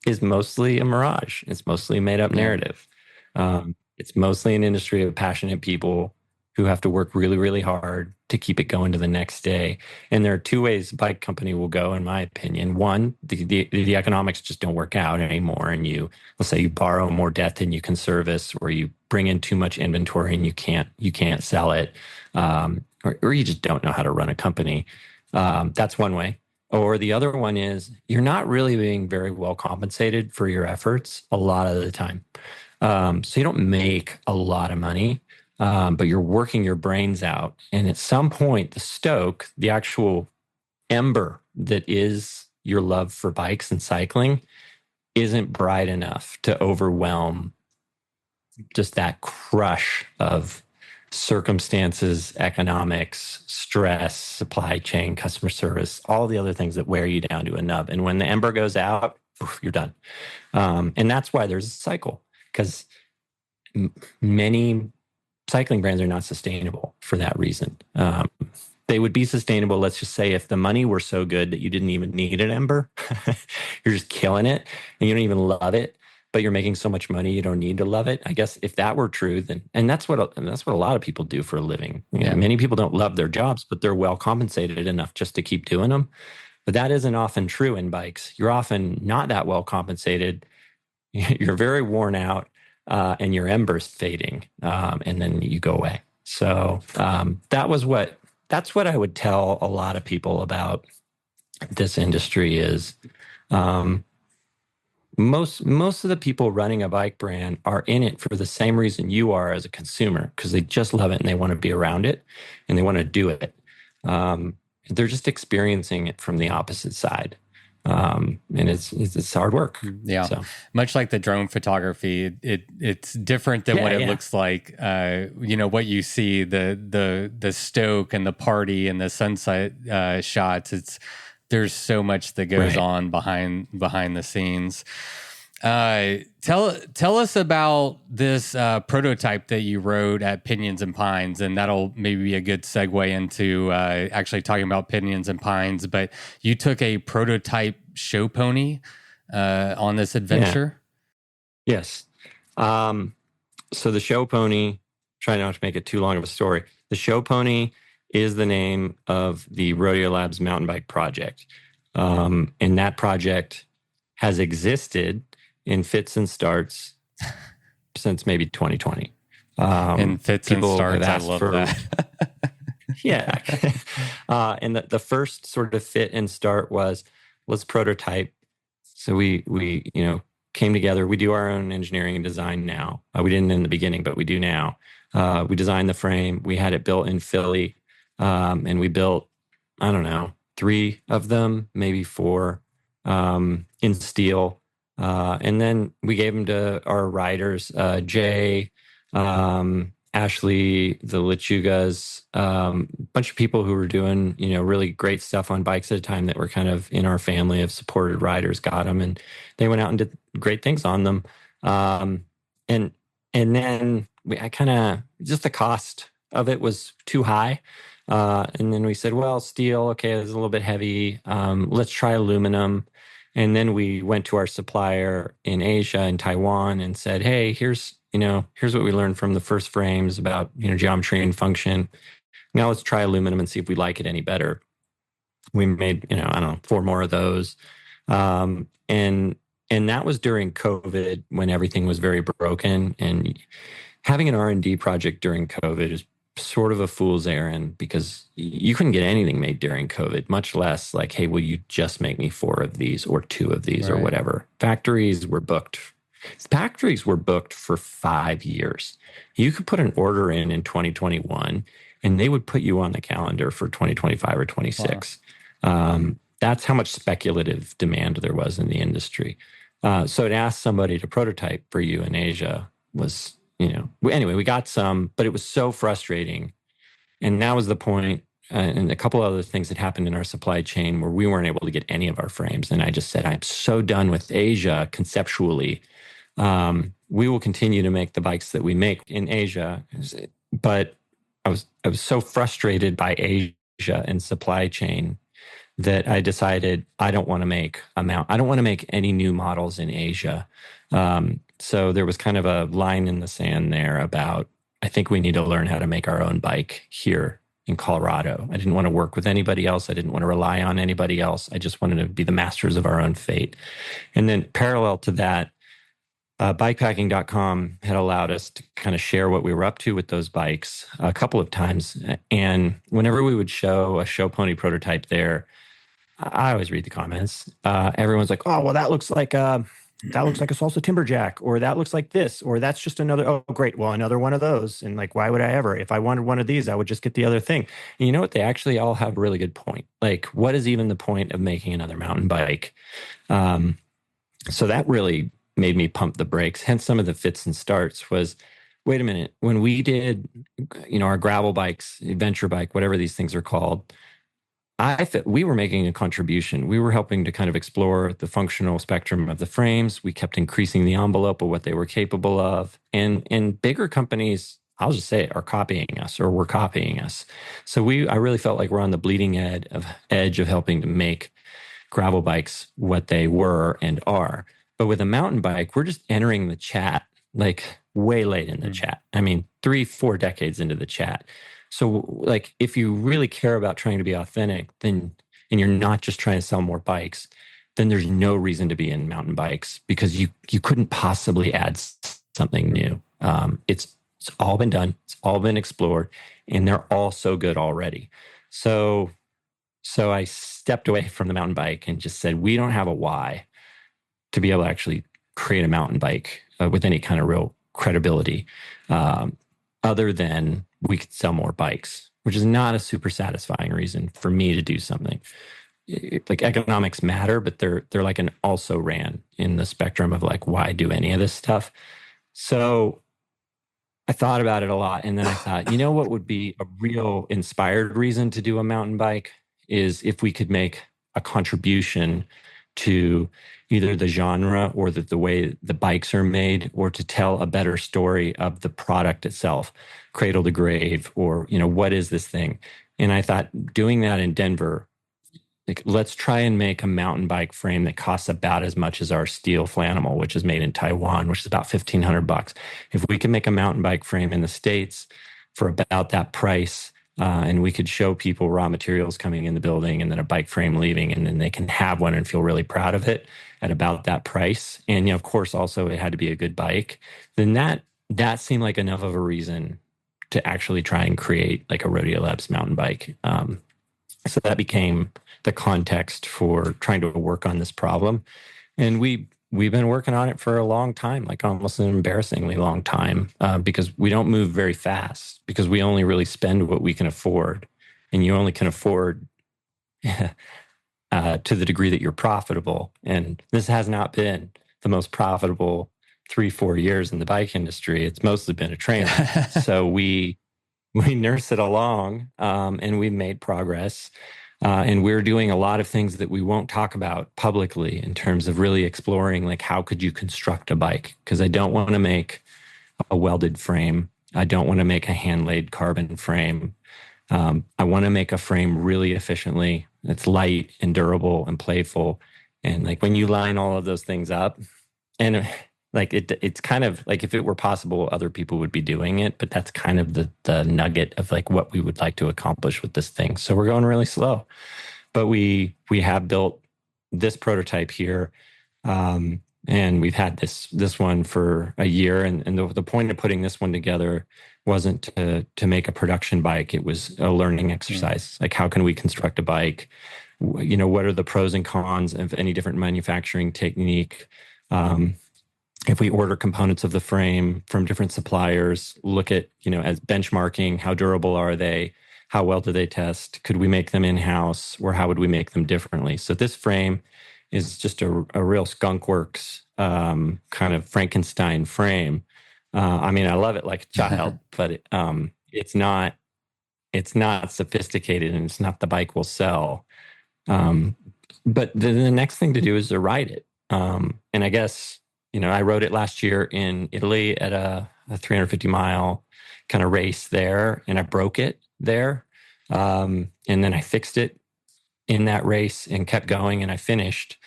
is mostly a mirage. It's mostly a made up narrative. It's mostly an industry of passionate people who have to work really, really hard to keep it going to the next day. And there are 2 ways a bike company will go, in my opinion. One, the economics just don't work out anymore. And let's say you borrow more debt than you can service, or you bring in too much inventory and you can't sell it. Or you just don't know how to run a company. That's one way. Or the other one is you're not really being very well compensated for your efforts a lot of the time. So you don't make a lot of money, but you're working your brains out. And at some point, the stoke, the actual ember that is your love for bikes and cycling, isn't bright enough to overwhelm just that crush of circumstances, economics, stress, supply chain, customer service, all the other things that wear you down to a nub. And when the ember goes out, you're done. And that's why there's a cycle, because many cycling brands are not sustainable for that reason. They would be sustainable, let's just say, if the money were so good that you didn't even need an ember. You're just killing it and you don't even love it, but you're making so much money you don't need to love it. I guess if that were true, then, and that's what a lot of people do for a living. You know, many people don't love their jobs, but they're well compensated enough just to keep doing them. But that isn't often true in bikes. You're often not that well compensated. You're very worn out, and your ember's fading, and then you go away. So that's what I would tell a lot of people about this industry is most of the people running a bike brand are in it for the same reason you are as a consumer, because they just love it and they want to be around it and they want to do it. They're just experiencing it from the opposite side. And it's hard work. Yeah. So. Much like the drone photography, it's different than what it looks like. What you see, the stoke and the party and the sunset shots. There's so much that goes on behind the scenes. Tell us about this prototype that you rode at Pinyons and Pines, and that'll maybe be a good segue into actually talking about Pinyons and Pines. But you took a prototype show pony on this adventure. Yeah. Yes. So the show pony, try not to make it too long of a story. The show pony is the name of the Rodeo Labs mountain bike project. And that project has existed in fits and starts since maybe 2020. And fits and starts, I love that. Yeah. And the first sort of fit and start was, let's prototype. So we came together. We do our own engineering and design now. We didn't in the beginning, but we do now. We designed the frame. We had it built in Philly. And we built, I don't know, 3 of them, maybe 4, in steel. And then we gave them to our riders, Jay, Ashley, the Lechugas, bunch bunch of people who were doing, really great stuff on bikes at a time that were kind of in our family of supported riders got them, and they went out and did great things on them. Um, and and then I kind of just the cost of it was too high. And then we said, well, steel, okay, it's a little bit heavy. Let's try aluminum. And then we went to our supplier in Asia, in Taiwan, and said, hey, here's what we learned from the first frames about, geometry and function. Now let's try aluminum and see if we like it any better. We made, I don't know, 4 more of those. And that was during COVID when everything was very broken. And having an R&D project during COVID is sort of a fool's errand because you couldn't get anything made during COVID, much less like, hey, will you just make me 4 of these or 2 of these or whatever. Factories were booked for 5 years. You could put an order in 2021 and they would put you on the calendar for 2025 or 26. Wow. That's how much speculative demand there was in the industry. So to ask somebody to prototype for you in Asia was, anyway, we got some, but it was so frustrating. And that was the point. And a couple other things that happened in our supply chain where we weren't able to get any of our frames. And I just said, I'm so done with Asia conceptually. We will continue to make the bikes that we make in Asia. But I was so frustrated by Asia and supply chain that I decided I don't want to make any new models in Asia. So there was kind of a line in the sand there about, I think we need to learn how to make our own bike here in Colorado. I didn't want to work with anybody else. I didn't want to rely on anybody else. I just wanted to be the masters of our own fate. And then parallel to that, bikepacking.com had allowed us to kind of share what we were up to with those bikes a couple of times. And whenever we would show a show pony prototype there, I always read the comments. Everyone's like, oh, well, that looks like a salsa timberjack, or that looks like this, or that's just another, oh, great. Well, another one of those. And like, why would I ever? If I wanted one of these, I would just get the other thing. And you know what? They actually all have a really good point. Like, what is even the point of making another mountain bike? So that really made me pump the brakes. Hence some of the fits and starts was, wait a minute, when we did, our gravel bikes, adventure bike, whatever these things are called, we were making a contribution. We were helping to kind of explore the functional spectrum of the frames. We kept increasing the envelope of what they were capable of. And bigger companies, I'll just say it, are copying us or were copying us. So I really felt like we're on the bleeding edge of helping to make gravel bikes what they were and are. But with a mountain bike, we're just entering the chat like way late in the chat. I mean, 3-4 decades into the chat. So like, if you really care about trying to be authentic, and you're not just trying to sell more bikes, then there's no reason to be in mountain bikes because you couldn't possibly add something new. It's all been done. It's all been explored, and they're all so good already. So I stepped away from the mountain bike and just said, we don't have a why to be able to actually create a mountain bike with any kind of real credibility, other than we could sell more bikes, which is not a super satisfying reason for me to do something. Like, economics matter, but they're like an also ran in the spectrum of like, why do any of this stuff? So I thought about it a lot. And then I thought, what would be a real inspired reason to do a mountain bike is if we could make a contribution to either the genre or the way the bikes are made, or to tell a better story of the product itself, cradle to grave, or, what is this thing? And I thought, doing that in Denver, like, let's try and make a mountain bike frame that costs about as much as our steel Flanimal, which is made in Taiwan, which is about $1,500. If we can make a mountain bike frame in the States for about that price, and we could show people raw materials coming in the building and then a bike frame leaving, and then they can have one and feel really proud of it at about that price. And, of course, also it had to be a good bike. Then that seemed like enough of a reason to actually try and create like a Rodeo Labs mountain bike. So that became the context for trying to work on this problem. And we've been working on it for a long time, like almost an embarrassingly long time, because we don't move very fast, because we only really spend what we can afford. And you only can afford to the degree that you're profitable. And this has not been the most profitable 3-4 years in the bike industry. It's mostly been a train wreck. So we we nurse it along, and we've made progress. And we're doing a lot of things that we won't talk about publicly in terms of really exploring, like, how could you construct a bike? Because I don't want to make a welded frame. I don't want to make a hand laid carbon frame. I want to make a frame really efficiently. It's light and durable and playful. And like when you line all of those things up, and like it's kind of like if it were possible, other people would be doing it. But that's kind of the nugget of like what we would like to accomplish with this thing. So we're going really slow, but we have built this prototype here. And we've had this one for a year. And the point of putting this one together wasn't to make a production bike. It was a learning exercise. Like, how can we construct a bike? You know, what are the pros and cons of any different manufacturing technique? If we order components of the frame from different suppliers, look at, you know, as benchmarking, how durable are they? How well do they test? Could we make them in-house, or how would we make them differently? So this frame is just a real skunkworks kind of Frankenstein frame. I mean, I love it like a child, but it's not sophisticated, and it's not the bike we'll sell. But the next thing to do is to ride it. And I guess, you know, I rode it last year in Italy at a 350-mile kind of race there, and I broke it there. And then I fixed it in that race and kept going, and I finished,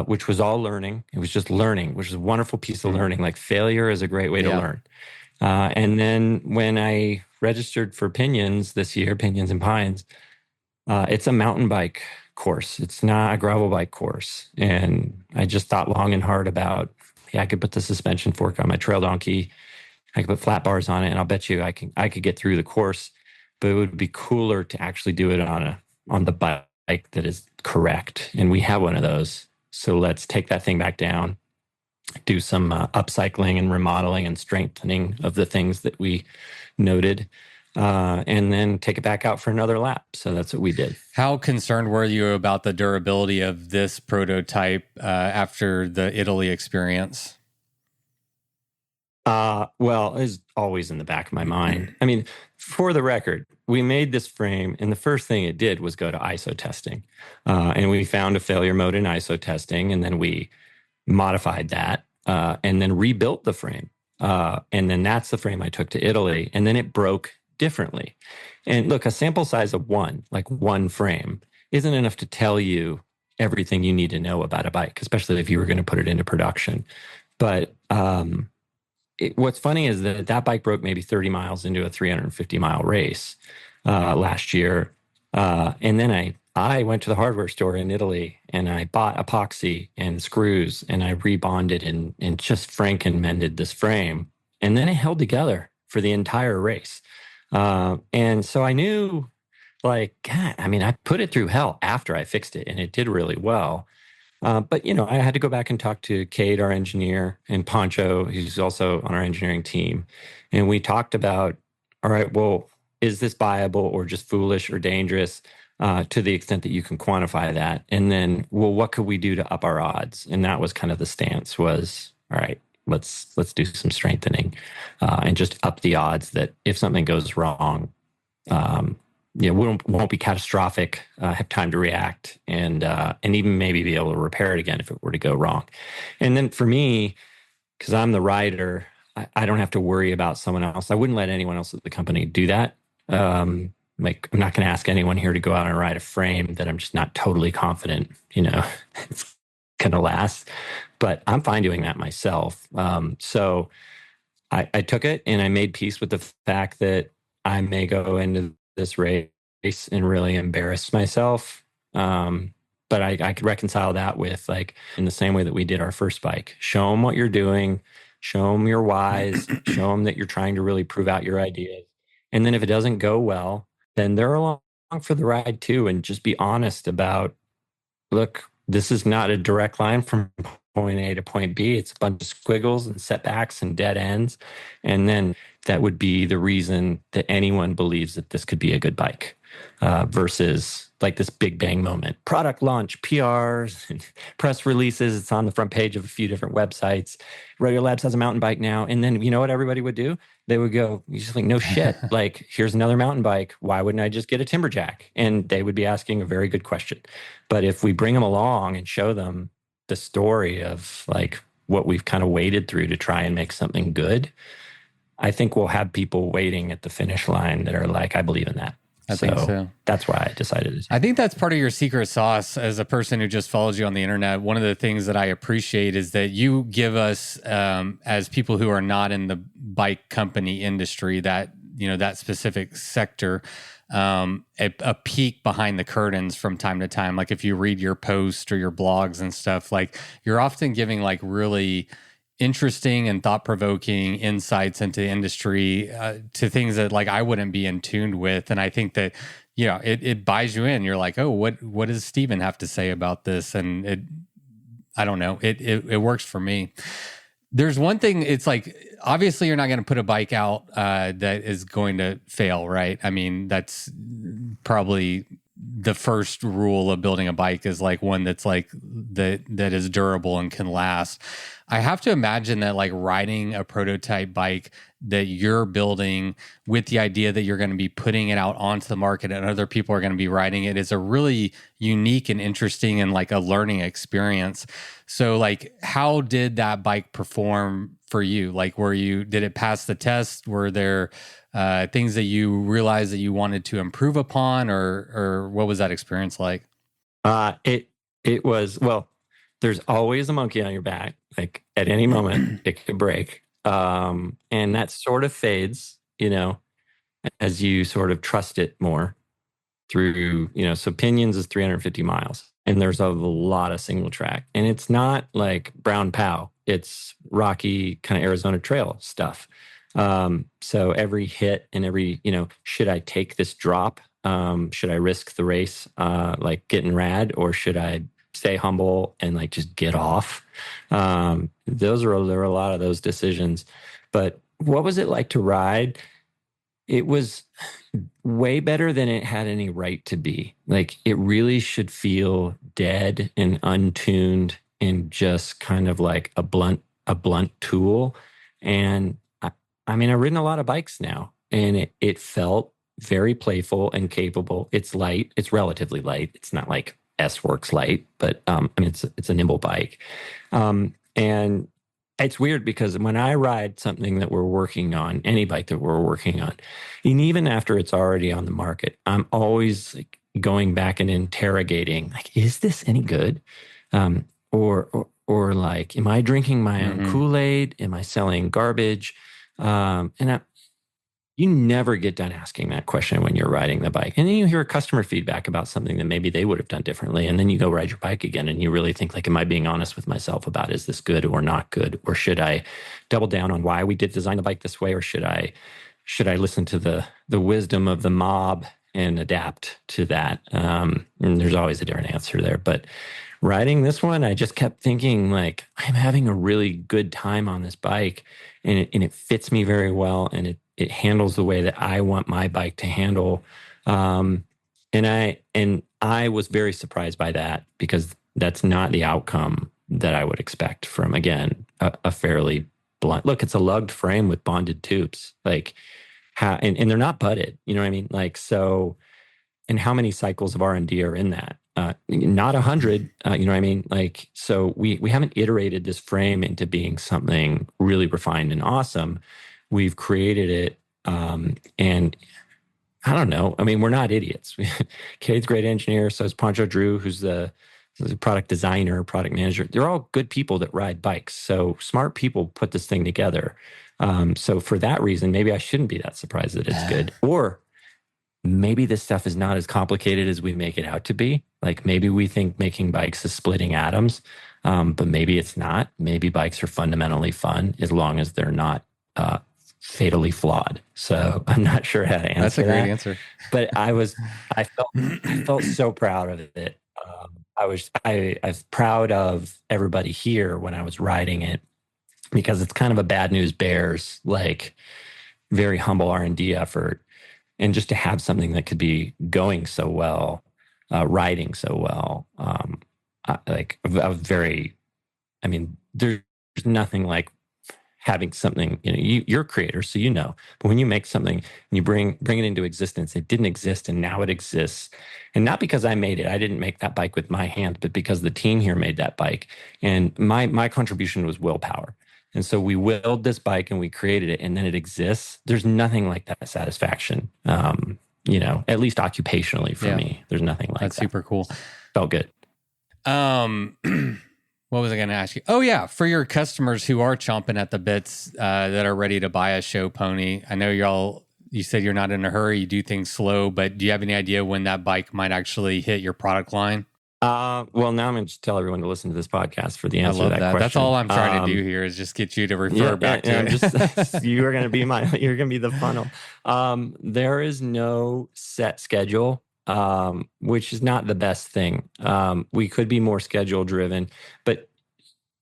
which was all learning. It was just learning, which is a wonderful piece of learning. Like, failure is a great way to learn. And then when I registered for Pinyons this year, Pinyons and Pines, it's a mountain bike course. It's not a gravel bike course. And I just thought long and hard about, I could put the suspension fork on my trail donkey. I could put flat bars on it, and I'll bet you I could get through the course. But it would be cooler to actually do it on the bike that is correct. And we have one of those. So let's take that thing back down, do some upcycling and remodeling and strengthening of the things that we noted, and then take it back out for another lap. So that's what we did. How concerned were you about the durability of this prototype after the Italy experience? Well, it's always in the back of my mind. I mean, for the record, we made this frame, and the first thing it did was go to ISO testing. And we found a failure mode in ISO testing, and then we modified that, and then rebuilt the frame. And then that's the frame I took to Italy, and then it broke differently. And look, a sample size of one frame, isn't enough to tell you everything you need to know about a bike, especially if you were going to put it into production. But what's funny is that bike broke maybe 30 miles into a 350-mile race last year. And then I went to the hardware store in Italy, and I bought epoxy and screws, and I rebonded and just Franken mended this frame. And then it held together for the entire race. And so I knew, like, God, I mean, I put it through hell after I fixed it, and it did really well. But, you know, I had to go back and talk to Cade, our engineer, and Pancho, who's also on our engineering team. And we talked about, all right, well, is this viable or just foolish or dangerous to the extent that you can quantify that? And then, well, what could we do to up our odds? And that was kind of the stance was, all right, let's do some strengthening and just up the odds that if something goes wrong, you know, won't be catastrophic, have time to react, and even maybe be able to repair it again if it were to go wrong. And then for me, because I'm the rider, I don't have to worry about someone else. I wouldn't let anyone else at the company do that. Like, I'm not going to ask anyone here to go out and ride a frame that I'm just not totally confident, you know, it's going to last. But I'm fine doing that myself. So I took it, and I made peace with the fact that I may go into this race and really embarrass myself. But I could reconcile that with, like, in the same way that we did our first bike, show them what you're doing, show them your whys, show them that you're trying to really prove out your ideas. And then if it doesn't go well, then they're along for the ride too. And just be honest about, look, this is not a direct line from point A to point B. It's a bunch of squiggles and setbacks and dead ends. And then that would be the reason that anyone believes that this could be a good bike versus like this big bang moment. Product launch, PRs, and press releases. It's on the front page of a few different websites. Rodeo Labs has a mountain bike now. And then you know what everybody would do? They would go, you just like, no shit. Like, here's another mountain bike. Why wouldn't I just get a Timberjack? And they would be asking a very good question. But if we bring them along and show them the story of like what we've kind of waded through to try and make something good, I think we'll have people waiting at the finish line that are like, I believe in that. I think so. That's why I decided to. I think that's part of your secret sauce as a person who just follows you on the internet. One of the things that I appreciate is that you give us, as people who are not in the bike company industry, that, you know, that specific sector, a peek behind the curtains from time to time. Like if you read your posts or your blogs and stuff, like you're often giving like really interesting and thought-provoking insights into the industry, to things that like I wouldn't be in tune with. And I think that, you know, it buys you in. You're like, oh, what does Steven have to say about this? And I don't know, it works for me. There's one thing, it's like, obviously you're not going to put a bike out that is going to fail, right? I mean, that's probably the first rule of building a bike, is like one that's like that is durable and can last. I have to imagine that like riding a prototype bike that you're building with the idea that you're going to be putting it out onto the market and other people are going to be riding it is a really unique and interesting and like a learning experience. So like, how did that bike perform for you? Like, did it pass the test? Were there things that you realized that you wanted to improve upon, or what was that experience like? It was, well, there's always a monkey on your back. Like at any moment it could break. And that sort of fades, you know, as you sort of trust it more through, you know, so Pinyons is 350 miles and there's a lot of single track, and it's not like Brown Pow. It's rocky kind of Arizona trail stuff. So every hit and every, you know, should I take this drop? Should I risk the race, like getting rad, or should I stay humble and like just get off? There were a lot of those decisions. But what was it like to ride? It was way better than it had any right to be. Like it really should feel dead and untuned and just kind of like a blunt tool. And I mean, I've ridden a lot of bikes now, and it felt very playful and capable. It's light. It's relatively light. It's not like S-Works light, but I mean, it's a nimble bike. And it's weird because when I ride something that we're working on, any bike that we're working on, and even after it's already on the market, I'm always like going back and interrogating, like, is this any good? Or like, am I drinking my own Kool-Aid? Am I selling garbage? You never get done asking that question when you're riding the bike. And then you hear customer feedback about something that maybe they would have done differently. And then you go ride your bike again and you really think like, am I being honest with myself about, is this good or not good? Or should I double down on why we did design the bike this way? Or should I listen to the wisdom of the mob and adapt to that? And there's always a different answer there. But riding this one, I just kept thinking like, I'm having a really good time on this bike, and it fits me very well, and it handles the way that I want my bike to handle. And I was very surprised by that, because that's not the outcome that I would expect from, again, a fairly blunt look. It's a lugged frame with bonded tubes, like and they're not butted, you know what I mean? Like, so, and how many cycles of R&D are in that? Not 100, you know what I mean? Like, so we haven't iterated this frame into being something really refined and awesome. We've created it, and I don't know. I mean, we're not idiots. Cade's a great engineer. So is Pancho Drew, who's the product designer, product manager. They're all good people that ride bikes. So smart people put this thing together. So for that reason, maybe I shouldn't be that surprised that it's good. Or maybe this stuff is not as complicated as we make it out to be. Like maybe we think making bikes is splitting atoms, but maybe it's not. Maybe bikes are fundamentally fun as long as they're not fatally flawed. So I'm not sure how to answer that. That's a great answer. But I felt so proud of it. I was proud of everybody here when I was riding it because it's kind of a bad news bears, like very humble R&D effort. And just to have something that could be going so well, riding so well, I was very, I mean, there's nothing like having something, you're a creator, so but when you make something and you bring it into existence, it didn't exist and now it exists. And not because I made it, I didn't make that bike with my hands, but because the team here made that bike. And my contribution was willpower. And so we willed this bike and we created it and then it exists. There's nothing like that satisfaction. At least occupationally for me, there's nothing like that. That's super cool. Felt good. What was I going to ask you? Oh yeah. For your customers who are chomping at the bits, that are ready to buy a show pony. I know you said you're not in a hurry. You do things slow, but do you have any idea when that bike might actually hit your product line? Well, now I'm going to just tell everyone to listen to this podcast for the answer to that question. That's all I'm trying to do here is just get you to refer back to it. You're going to be you're going to be the funnel. There is no set schedule, which is not the best thing. We could be more schedule driven, but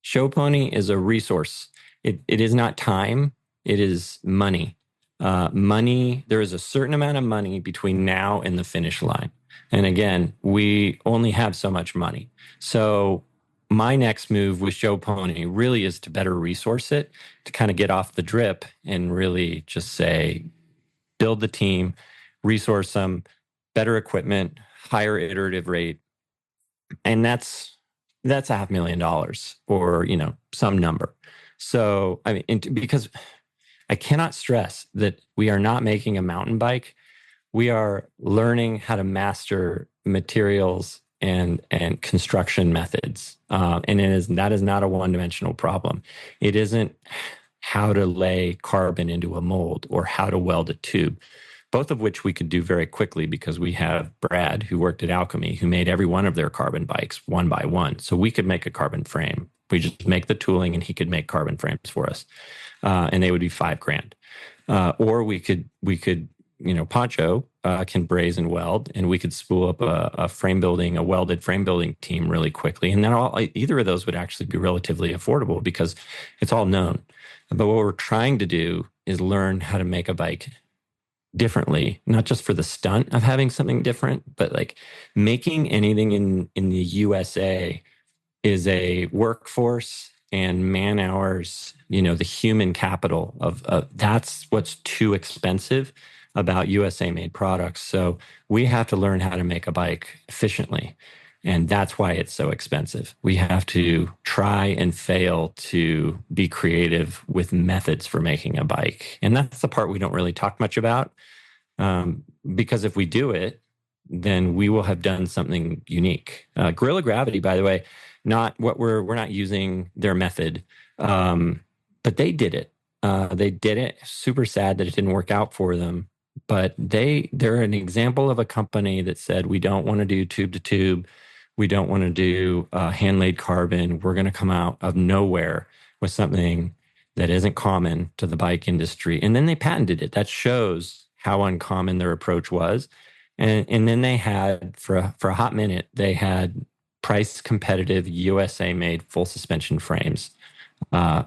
Show Pony is a resource. It is not time. It is money. There is a certain amount of money between now and the finish line. And again, we only have so much money. So my next move with Show Pony really is to better resource it, to kind of get off the drip and really just say, build the team, resource them, better equipment, higher iterative rate. And that's $500,000 or, some number. So, I mean, because I cannot stress that we are not making a mountain bike. We are learning how to master materials and construction methods. And that is not a one-dimensional problem. It isn't how to lay carbon into a mold or how to weld a tube, both of which we could do very quickly because we have Brad, who worked at Alchemy, who made every one of their carbon bikes one by one. So we could make a carbon frame. We just make the tooling and he could make carbon frames for us. And they would be $5,000. Or we could Pancho can braze and weld, and we could spool up a welded frame building team really quickly. And then either of those would actually be relatively affordable because it's all known. But what we're trying to do is learn how to make a bike differently, not just for the stunt of having something different, but like making anything in the USA is a workforce and man hours, the human capital of that's what's too expensive about USA made products. So we have to learn how to make a bike efficiently. And that's why it's so expensive. We have to try and fail to be creative with methods for making a bike. And that's the part we don't really talk much about. Because if we do it, then we will have done something unique. Gorilla Gravity, by the way, we're not using their method, but they did it. They did it. Super sad that it didn't work out for them. But they're an example of a company that said, we don't want to do tube to tube. We don't want to do hand laid carbon. We're going to come out of nowhere with something that isn't common to the bike industry. And then they patented it. That shows how uncommon their approach was. And then they had, for a hot minute, they had price competitive USA made full suspension frames,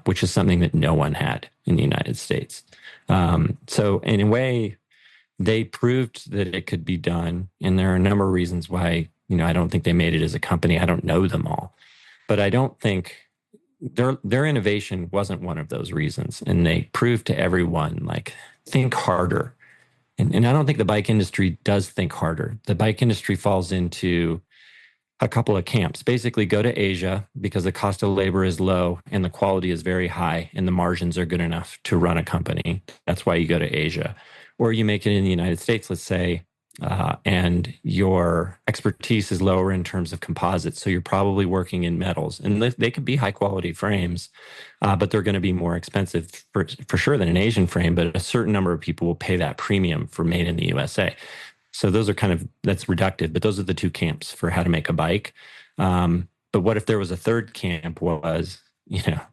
which is something that no one had in the United States. So in a way, they proved that it could be done. And there are a number of reasons why, I don't think they made it as a company. I don't know them all, but I don't think their innovation wasn't one of those reasons. And they proved to everyone, like, think harder. And I don't think the bike industry does think harder. The bike industry falls into a couple of camps. Basically, go to Asia because the cost of labor is low and the quality is very high and the margins are good enough to run a company. That's why you go to Asia. Or you make it in the United States, let's say, and your expertise is lower in terms of composites. So you're probably working in metals. And they could be high quality frames, but they're going to be more expensive for sure than an Asian frame. But a certain number of people will pay that premium for made in the USA. So those are that's reductive, but those are the two camps for how to make a bike. But what if there was a third camp was,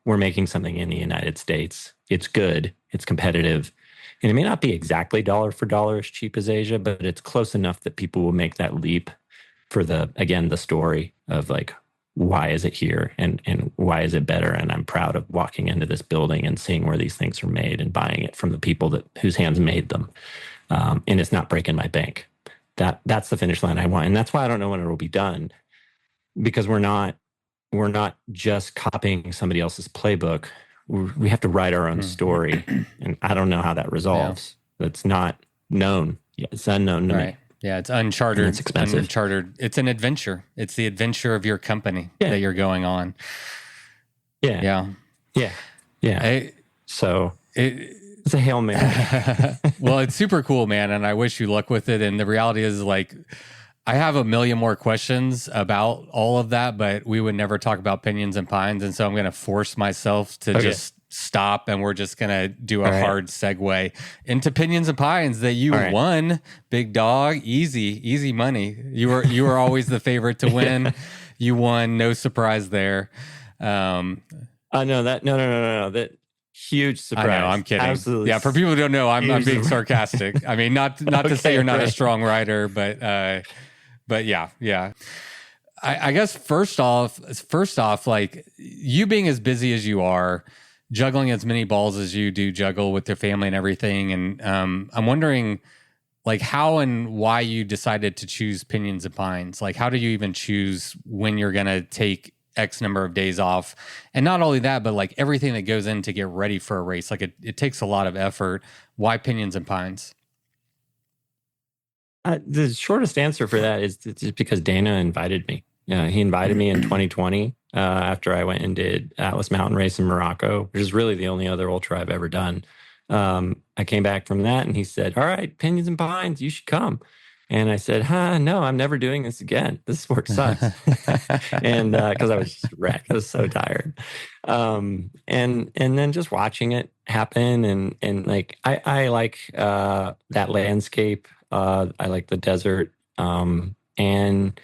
we're making something in the United States. It's good. It's competitive. And it may not be exactly dollar for dollar as cheap as Asia, but it's close enough that people will make that leap for the story of like, why is it here and why is it better? And I'm proud of walking into this building and seeing where these things are made and buying it from the people whose hands made them. And it's not breaking my bank. That's the finish line I want. And that's why I don't know when it will be done, because we're not just copying somebody else's playbook. We have to write our own story. And I don't know how that resolves. That's not known. Yeah, it's unknown to me. Yeah, it's uncharted. And it's expensive. Uncharted. It's an adventure. It's the adventure of your company that you're going on. Yeah. So it's a Hail Mary. Well, it's super cool, man. And I wish you luck with it. And the reality is, like, I have a million more questions about all of that, but we would never talk about Pinyons and Pines. And so I'm going to force myself to just stop, and we're just going to do a hard segue into Pinyons and Pines that you won. Big dog, easy money. You were always the favorite to win. You won. No surprise there. No. That huge surprise. I know, I'm kidding. Absolutely. Yeah, for people who don't know, I'm being sarcastic. I mean, not to say you're not a strong rider, but yeah. I guess first off, like, you being as busy as you are, juggling as many balls as you do juggle with your family and everything. And I'm wondering, like, how and why you decided to choose Pinyons and Pines. Like, how do you even choose when you're going to take X number of days off? And not only that, but like everything that goes in to get ready for a race. Like, it takes a lot of effort. Why Pinyons and Pines? The shortest answer for that is just because Dana invited me. He invited me in 2020 after I went and did Atlas Mountain Race in Morocco, which is really the only other ultra I've ever done. I came back from that and he said, "All right, Pinyons and Pines, you should come." And I said, no, I'm never doing this again. This sport sucks. And because I was just wrecked. I was so tired. And then just watching it happen and like, I like that landscape. I like the desert. And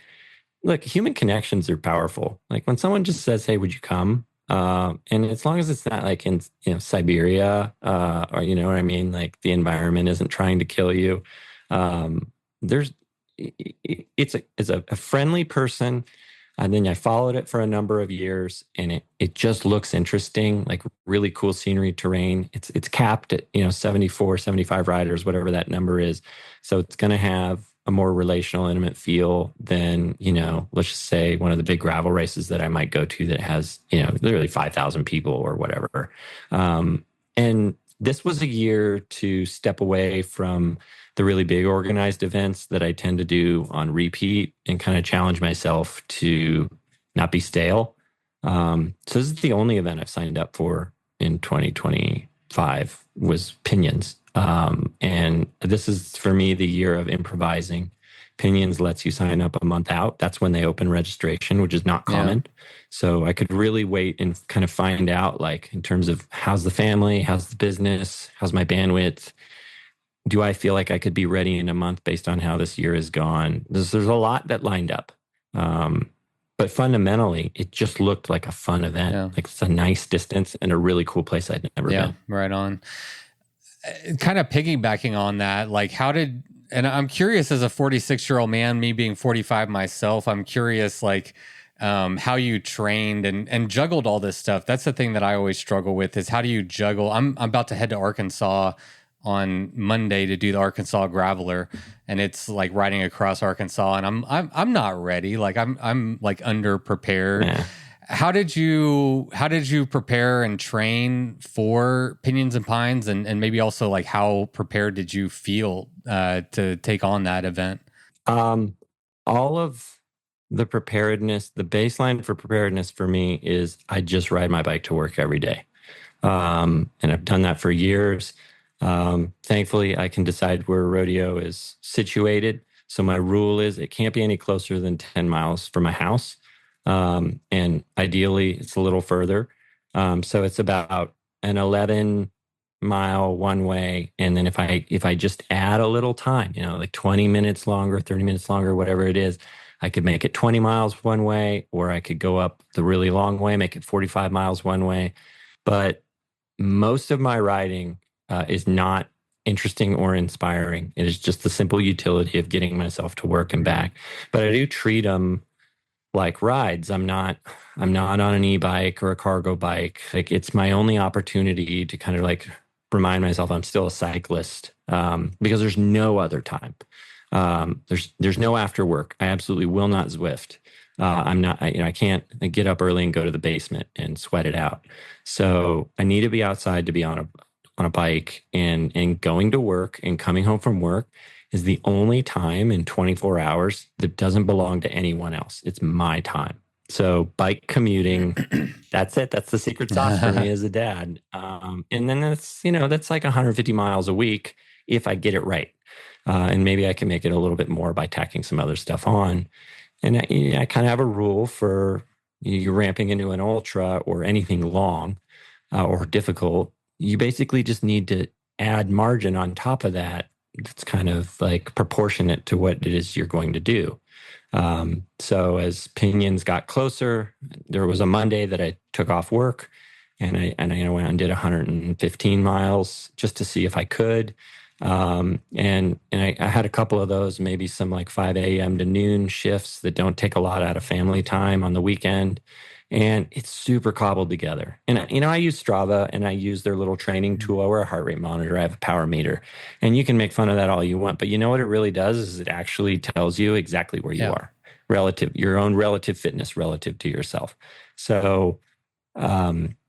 look, human connections are powerful. Like when someone just says, "Hey, would you come?" And as long as it's not like in Siberia, or you know what I mean, like the environment isn't trying to kill you. It's a friendly person. And then I followed it for a number of years, and it just looks interesting, like really cool scenery, terrain. It's capped at 74, 75 riders, whatever that number is. So it's going to have a more relational, intimate feel than, let's just say one of the big gravel races that I might go to that has, literally 5,000 people or whatever. And this was a year to step away from the really big organized events that I tend to do on repeat and kind of challenge myself to not be stale. So this is the only event I've signed up for in 2025 was Pinyons. And this is for me the year of improvising. Pinyons lets you sign up a month out. That's when they open registration, which is not common. So I could really wait and kind of find out, like, in terms of how's the family, how's the business, how's my bandwidth? Do I feel like I could be ready in a month based on how this year has gone? There's a lot that lined up. But fundamentally, it just looked like a fun event. Yeah. Like, it's a nice distance and a really cool place I'd never been. Yeah, right on. Kind of piggybacking on that, like, and I'm curious as a 46-year-old man, me being 45 myself, I'm curious, like, how you trained and juggled all this stuff. That's the thing that I always struggle with, is how do you juggle? I'm about to head to Arkansas on Monday to do the Arkansas Graveler, and it's like riding across Arkansas, and I'm not ready. Like I'm like underprepared. Yeah. How did you prepare and train for Pinyons and Pines, and maybe also, like, how prepared did you feel to take on that event? All of the preparedness, the baseline for preparedness for me is I just ride my bike to work every day. And I've done that for years. Thankfully, I can decide where a rodeo is situated. So my rule is it can't be any closer than 10 miles from my house. And ideally, it's a little further. So it's about an 11-mile one way. And then if I just add a little time, like 20 minutes longer, 30 minutes longer, whatever it is, I could make it 20 miles one way, or I could go up the really long way, make it 45 miles one way. But most of my riding is not interesting or inspiring. It is just the simple utility of getting myself to work and back. But I do treat them like rides. I'm not on an e-bike or a cargo bike. Like, it's my only opportunity to kind of like remind myself I'm still a cyclist, because there's no other time. There's no after work. I absolutely will not Zwift. I'm not, I can't get up early and go to the basement and sweat it out. So I need to be outside to be on a bike, and going to work and coming home from work is the only time in 24 hours that doesn't belong to anyone else. It's my time. So bike commuting, that's it. That's the secret sauce for me as a dad. And then that's like 150 miles a week if I get it right. And maybe I can make it a little bit more by tacking some other stuff on. And I kind of have a rule for you're ramping into an ultra or anything long or difficult. You basically just need to add margin on top of that. That's kind of like proportionate to what it is you're going to do. So as Pinyons got closer, there was a Monday that I took off work, and I went and did 115 miles just to see if I could. And I had a couple of those, maybe some like 5 a.m. to noon shifts that don't take a lot out of family time on the weekend. And it's super cobbled together. And, I use Strava, and I use their little training tool. I wear a heart rate monitor. I have a power meter. And you can make fun of that all you want. But you know what it really does is it actually tells you exactly where you are, your own relative fitness relative to yourself. So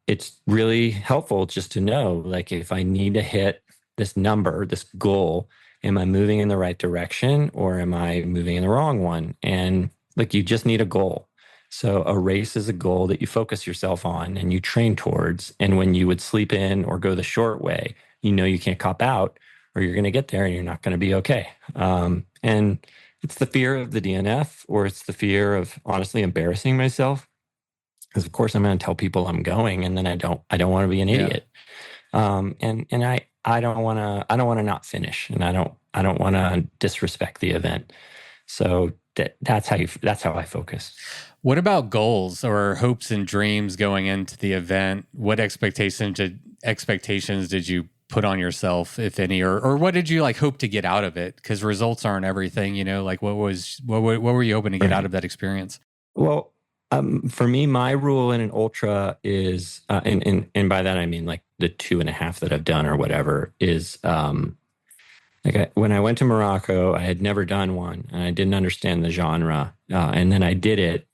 it's really helpful just to know, like, if I need to hit this number, this goal, am I moving in the right direction or am I moving in the wrong one? And like, you just need a goal. So a race is a goal that you focus yourself on and you train towards. And when you would sleep in or go the short way, you can't cop out, or you're going to get there and you're not going to be okay. And it's the fear of the DNF, or it's the fear of honestly embarrassing myself. Because of course I'm going to tell people I'm going, and then I don't want to be an idiot. And I don't want to not finish, and I don't want to disrespect the event. So that's how I focus. What about goals or hopes and dreams going into the event? What expectations did you put on yourself, if any, or what did you like hope to get out of it? Because results aren't everything, like what were you hoping to get out of that experience? Well, for me, my rule in an ultra is, and by that I mean like the 2.5 that I've done or whatever, is when I went to Morocco, I had never done one, and I didn't understand the genre, and then I did it,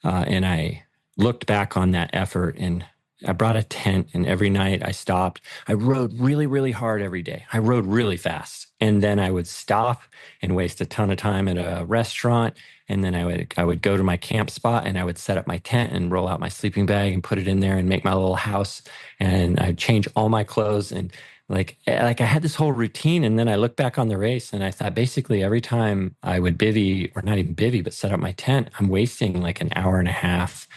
and I looked back on that effort, and I brought a tent, and every night I stopped. I rode really, really hard every day. I rode really fast, and then I would stop and waste a ton of time at a restaurant. And then I would go to my camp spot, and I would set up my tent and roll out my sleeping bag and put it in there and make my little house. And I'd change all my clothes, and like I had this whole routine. And then I look back on the race, and I thought basically every time I would bivvy, or not even bivvy, but set up my tent, I'm wasting like an hour and a half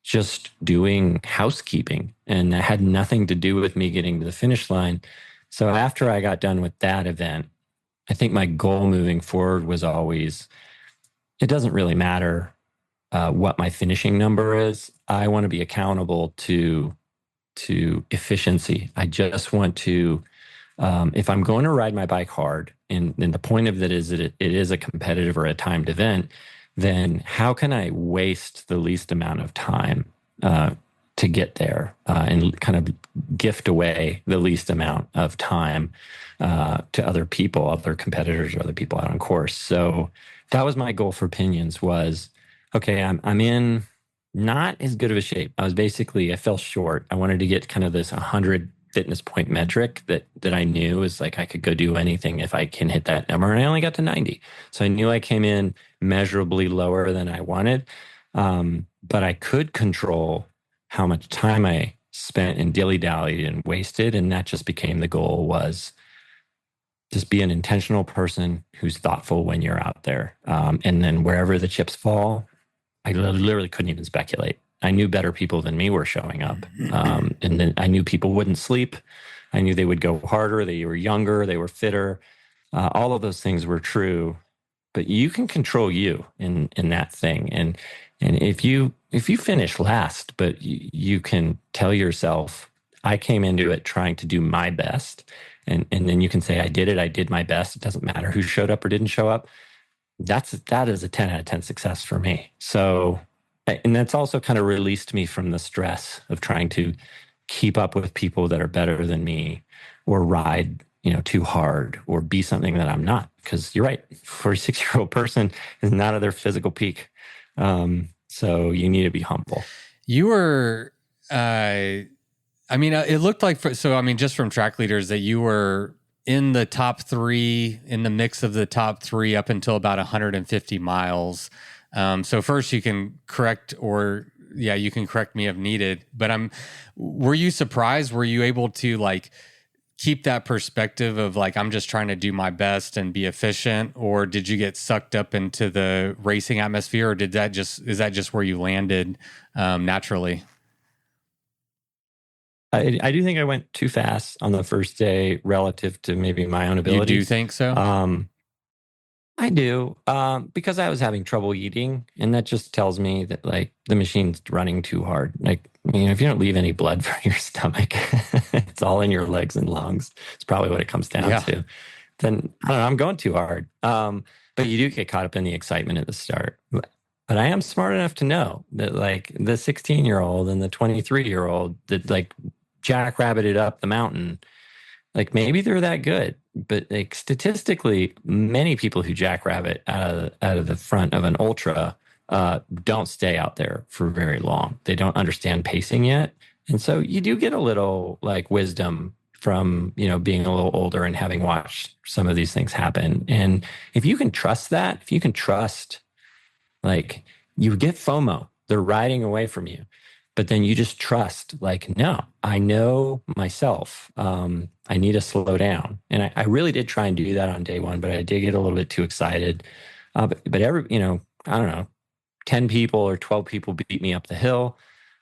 just doing housekeeping. And that had nothing to do with me getting to the finish line. So after I got done with that event, I think my goal moving forward was always, it doesn't really matter what my finishing number is. I want to be accountable to efficiency. I just want to, if I'm going to ride my bike hard, and the point of that is that it is a competitive or a timed event, then how can I waste the least amount of time to get there, and kind of gift away the least amount of time to other people, other competitors, or other people out on course. So that was my goal for Pinyons, was, okay, I'm in not as good of a shape. I fell short. I wanted to get kind of this 100 fitness point metric that I knew is like, I could go do anything if I can hit that number. And I only got to 90. So I knew I came in measurably lower than I wanted. But I could control how much time I spent and dilly-dallied and wasted. And that just became the goal, was just be an intentional person who's thoughtful when you're out there. And then wherever the chips fall, I literally couldn't even speculate. I knew better people than me were showing up. And then I knew people wouldn't sleep. I knew they would go harder. They were younger. They were fitter. All of those things were true. But you can control you in that thing. And if you finish last, but you can tell yourself, I came into it trying to do my best, and then you can say, I did it. I did my best. It doesn't matter who showed up or didn't show up. That is a 10 out of 10 success for me. So, and that's also kind of released me from the stress of trying to keep up with people that are better than me, or ride, too hard, or be something that I'm not. Because you're right, 46-year-old person is not at their physical peak. So you need to be humble. You were, it looked like, just from track leaders, that you were in the top three, in the mix of the top three up until about 150 miles. So first you can correct me if needed, but were you surprised? Were you able to keep that perspective of I'm just trying to do my best and be efficient, or did you get sucked up into the racing atmosphere, or is that just where you landed naturally? I do think I went too fast on the first day relative to maybe my own ability. You do think so? I do, because I was having trouble eating, and that just tells me that the machine's running too hard. If you don't leave any blood from your stomach, it's all in your legs and lungs. It's probably what it comes down to. Then I don't know, I'm going too hard. But you do get caught up in the excitement at the start. But I am smart enough to know that the 16-year-old and the 23-year-old that jackrabbited up the mountain, maybe they're that good. But statistically, many people who jackrabbit out of the front of an ultra don't stay out there for very long. They don't understand pacing yet. And so you do get a little wisdom from, being a little older and having watched some of these things happen. And if you can trust that, if you can trust, you get FOMO, they're riding away from you. But then you just trust, no, I know myself. I need to slow down. And I really did try and do that on day one, but I did get a little bit too excited. But I don't know, 10 people or 12 people beat me up the hill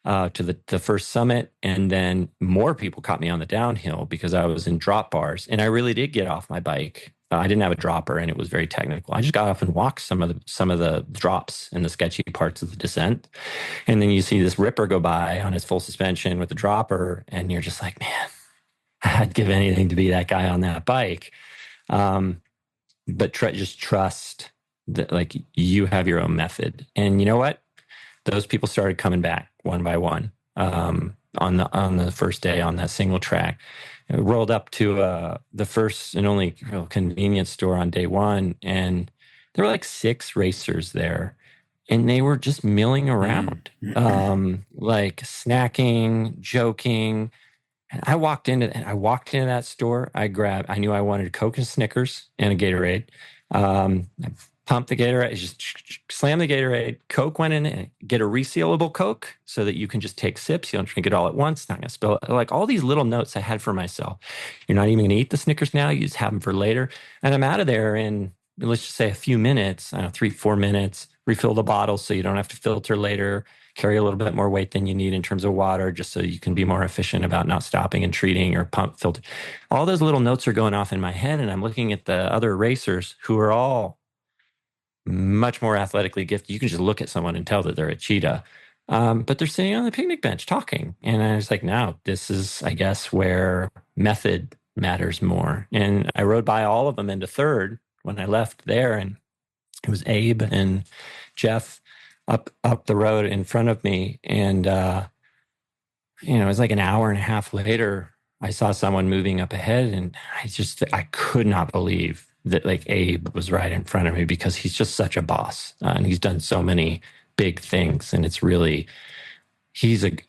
to the first summit. And then more people caught me on the downhill because I was in drop bars. And I really did get off my bike. I didn't have a dropper, and it was very technical. I just got off and walked some of the drops and the sketchy parts of the descent. And then you see this ripper go by on his full suspension with the dropper, and you're just like, man, I'd give anything to be that guy on that bike. But just trust that you have your own method. And you know what? Those people started coming back one by one on the first day on that single track. I rolled up to the first and only real convenience store on day one, and there were 6 racers there, and they were just milling around, snacking, joking. And I walked into that store. I knew I wanted a Coke and Snickers and a Gatorade. I pumped the Gatorade, just slam the Gatorade. Coke went in and get a resealable Coke so that you can just take sips. You don't drink it all at once. Not going to spill it. All these little notes I had for myself. You're not even going to eat the Snickers now. You just have them for later. And I'm out of there in, let's just say, a few minutes, 3-4 minutes. Refill the bottle so you don't have to filter later. Carry a little bit more weight than you need in terms of water, just so you can be more efficient about not stopping and treating or pump filter. All those little notes are going off in my head, and I'm looking at the other racers who are all much more athletically gifted. You can just look at someone and tell that they're a cheetah. But they're sitting on the picnic bench talking. And I was like, now this is, I guess, where method matters more. And I rode by all of them into third when I left there. And it was Abe and Jeff up the road in front of me. And, it was an hour and a half later, I saw someone moving up ahead, and I could not believe that Abe was right in front of me, because he's just such a boss, and he's done so many big things. And it's really, he's an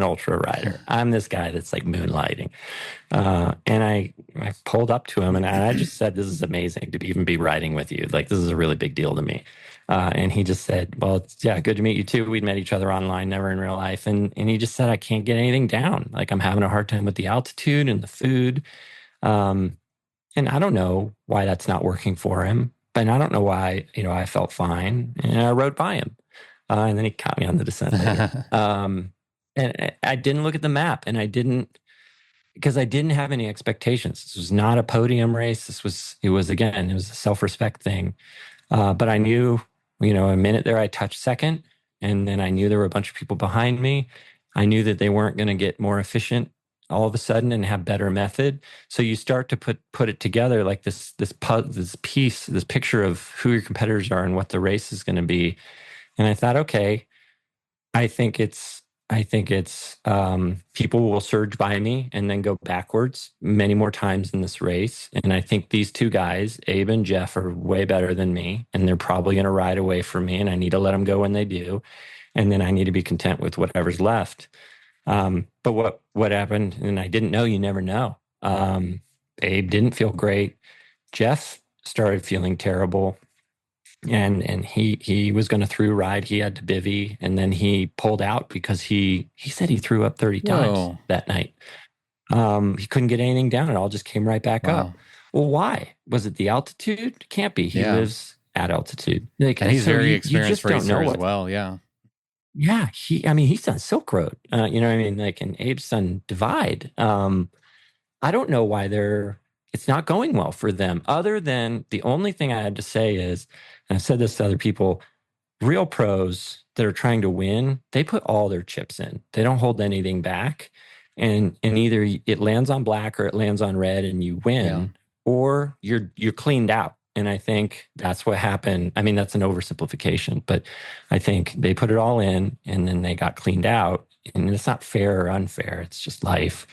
ultra rider. I'm this guy that's moonlighting. And I pulled up to him, and I just said, this is amazing to even be riding with you. This is a really big deal to me. And he just said, well, it's good to meet you too. We'd met each other online, never in real life. And he just said, I can't get anything down. I'm having a hard time with the altitude and the food. And I don't know why that's not working for him, but I don't know why, I felt fine, and I rode by him. And then he caught me on the descent later. And I didn't look at the map, and because I didn't have any expectations. This was not a podium race. It was a self-respect thing. But I knew, a minute there I touched second, and then I knew there were a bunch of people behind me. I knew that they weren't going to get more efficient all of a sudden and have better method. So you start to put it together like this piece, this picture of who your competitors are and what the race is going to be. And I thought, okay, I think it's people will surge by me and then go backwards many more times in this race. And I think these two guys, Abe and Jeff, are way better than me, and they're probably going to ride away from me. And I need to let them go when they do, and then I need to be content with whatever's left. But what happened? And I didn't know. You never know. Abe didn't feel great. Jeff started feeling terrible. And he was going to through ride. He had to bivvy, and then he pulled out because he said he threw up 30 times that night. He couldn't get anything down. It all just came right back up. Well, why? Was it the altitude? Can't be. He lives at altitude. Like, and he's very experienced racer as well. Yeah. Yeah. He's done Silk Road. You know what I mean? Like, and Abe's done Divide. I don't know why it's not going well for them, other than the only thing I had to say is, and I've said this to other people, real pros that are trying to win, they put all their chips in. They don't hold anything back. And either it lands on black or it lands on red and you win, or you're cleaned out. And I think that's what happened. I mean, that's an oversimplification, but I think they put it all in and then they got cleaned out. And it's not fair or unfair. It's just life.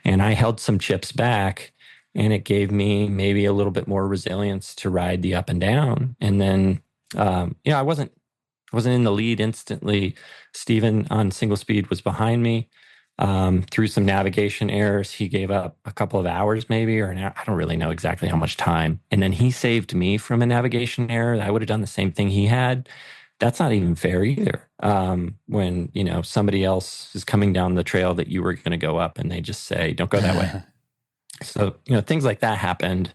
And I held some chips back, and it gave me maybe a little bit more resilience to ride the up and down. And then, I wasn't in the lead instantly. Steven on single speed was behind me. Through some navigation errors, he gave up a couple of hours maybe, or I don't really know exactly how much time. And then he saved me from a navigation error. I would have done the same thing he had. That's not even fair either. When, somebody else is coming down the trail that you were going to go up and they just say, don't go that way. So, things like that happened.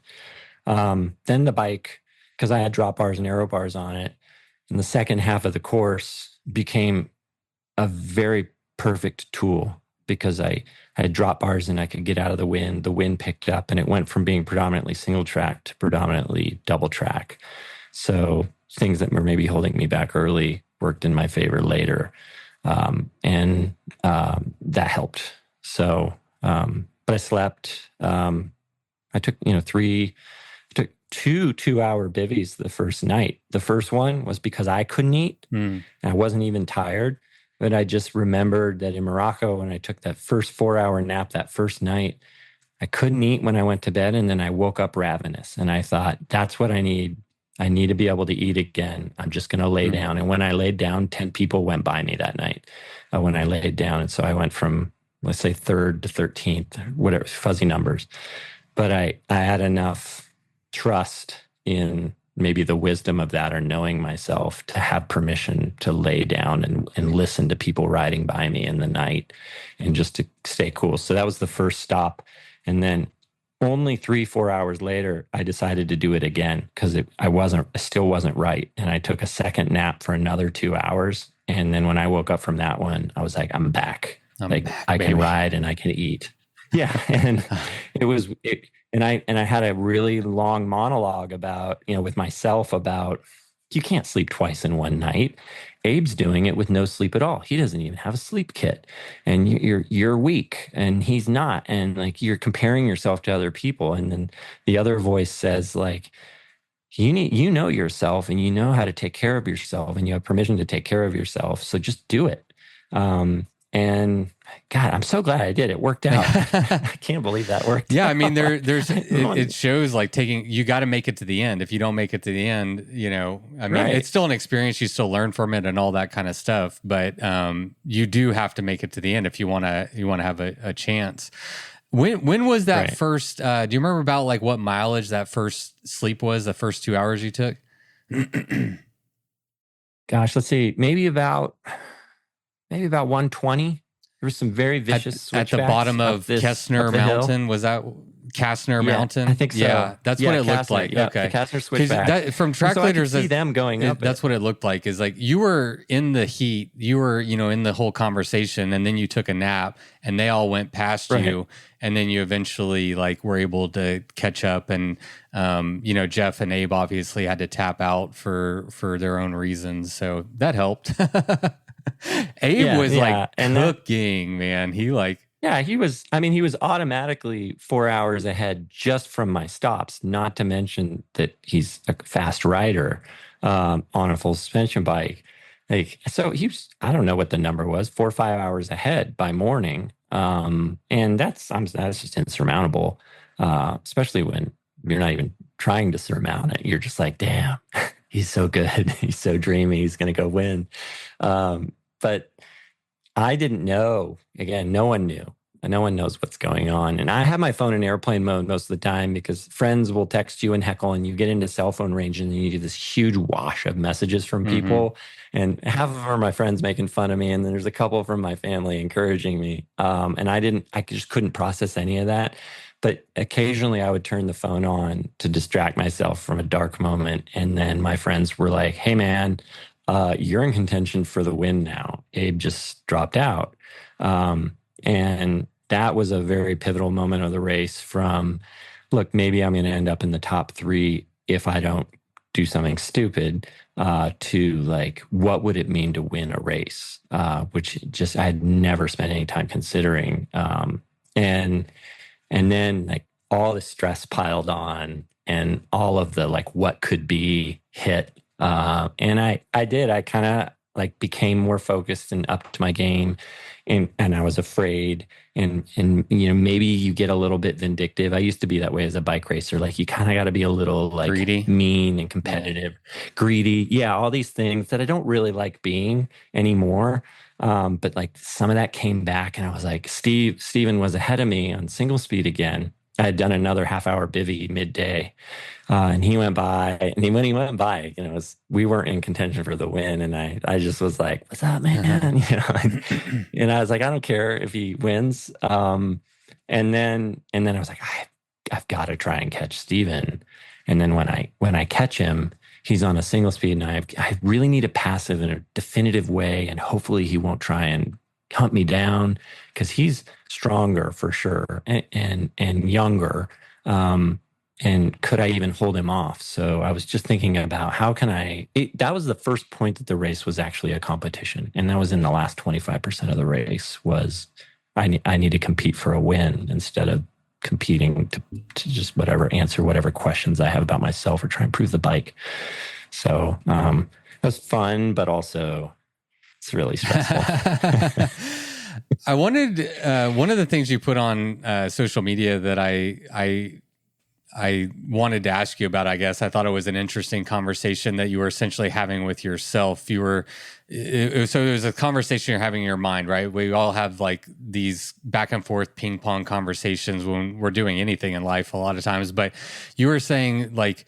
Then the bike, because I had drop bars and aero bars on it, in the second half of the course became a very perfect tool because I had drop bars and I could get out of the wind. The wind picked up and it went from being predominantly single track to predominantly double track. So things that were maybe holding me back early worked in my favor later. And that helped. So, but I slept. I took, took two 2-hour bivvies the first night. The first one was because I couldn't eat. And I wasn't even tired. But I just remembered that in Morocco, when I took that first 4-hour nap that first night, I couldn't eat when I went to bed. And then I woke up ravenous. And I thought, that's what I need. I need to be able to eat again. I'm just going to lay down. And when I laid down, 10 people went by me that night when I laid down. And so I went from, let's say, 3rd to 13th, whatever, fuzzy numbers. But I had enough trust in maybe the wisdom of that, or knowing myself, to have permission to lay down and listen to people riding by me in the night and just to stay cool. So that was the first stop. And then only 3-4 hours later, I decided to do it again because I still wasn't right. And I took a second nap for another 2 hours. And then when I woke up from that one, I was like, I'm back. I can ride and I can eat. Yeah. And and I had a really long monologue about, with myself about, you can't sleep twice in one night. Abe's doing it with no sleep at all. He doesn't even have a sleep kit, and you're weak and he's not. And like, you're comparing yourself to other people. And then the other voice says, like, you know yourself and you know how to take care of yourself and you have permission to take care of yourself. So just do it. And God, I'm so glad I did. It worked out. I can't believe that worked. Yeah. I mean, it shows like you got to make it to the end. If you don't make it to the end, it's still an experience. You still learn from it and all that kind of stuff. But you do have to make it to the end if you want to have a chance. When was that first? Do you remember about like what mileage that first sleep was? The first 2 hours you took? Gosh, let's see. Maybe about 120. There was some very vicious at the bottom of Kestner Mountain. Was that Kastner Mountain? I think so. Yeah, that's what it looked like. Yeah, okay, the Kastner switchback. From track leaders, I see them going up. That's what it looked like. Is like you were in the heat, you were in the whole conversation, and then you took a nap, and they all went past you, and then you eventually like were able to catch up, and Jeff and Abe obviously had to tap out for their own reasons, so that helped. Abe was like cooking, man. He like Yeah, he was automatically 4 hours ahead just from my stops, not to mention that he's a fast rider on a full suspension bike. Like, so I don't know what the number was, 4 or 5 hours ahead by morning. And that's just insurmountable, especially when you're not even trying to surmount it. You're just like, damn, he's so good. He's so dreamy. He's going to go win. But I didn't know. Again, no one knew. No one knows what's going on. And I have my phone in airplane mode most of the time because friends will text you and heckle, and you get into cell phone range and you get this huge wash of messages from people. And half of them are my friends making fun of me. And then there's a couple from my family encouraging me. And I just couldn't process any of that. But occasionally I would turn the phone on to distract myself from a dark moment. And then my friends were like, hey, man, you're in contention for the win now. Abe just dropped out. And that was a very pivotal moment of the race from, look, maybe I'm going to end up in the top three if I don't do something stupid, to like, what would it mean to win a race? Which just, I had never spent any time considering. And then like all the stress piled on and all of the like what could be hit. And I kind of like became more focused and up to my game, and I was afraid, and maybe you get a little bit vindictive. I used to be that way as a bike racer. Like you kind of got to be a little like Greedy. mean and competitive, greedy. Yeah, all these things that I don't really like being anymore. But like some of that came back, and I was like, Steven was ahead of me on single speed again. I had done another half-hour bivvy midday, and he went by. And when he went by, we weren't in contention for the win, and I just was like, "What's up, man?" And I was like, "I don't care if he wins." And then I was like, I've got to try and catch Steven. And then when I catch him, he's on a single speed, and I really need a passive in a definitive way, and hopefully he won't try and hunt me down because he's stronger for sure and younger. And could I even hold him off? So I was just thinking about how can that was the first point that the race was actually a competition. And that was in the last 25% of the race was I need to compete for a win instead of competing to just answer whatever questions I have about myself or try and improve the bike. So it was fun, but also it's really stressful. I wanted one of the things you put on social media that I wanted to ask you about. I guess I thought it was an interesting conversation that you were essentially having with yourself. So it was a conversation you're having in your mind, right? We all have like these back and forth ping pong conversations when we're doing anything in life a lot of times. But you were saying like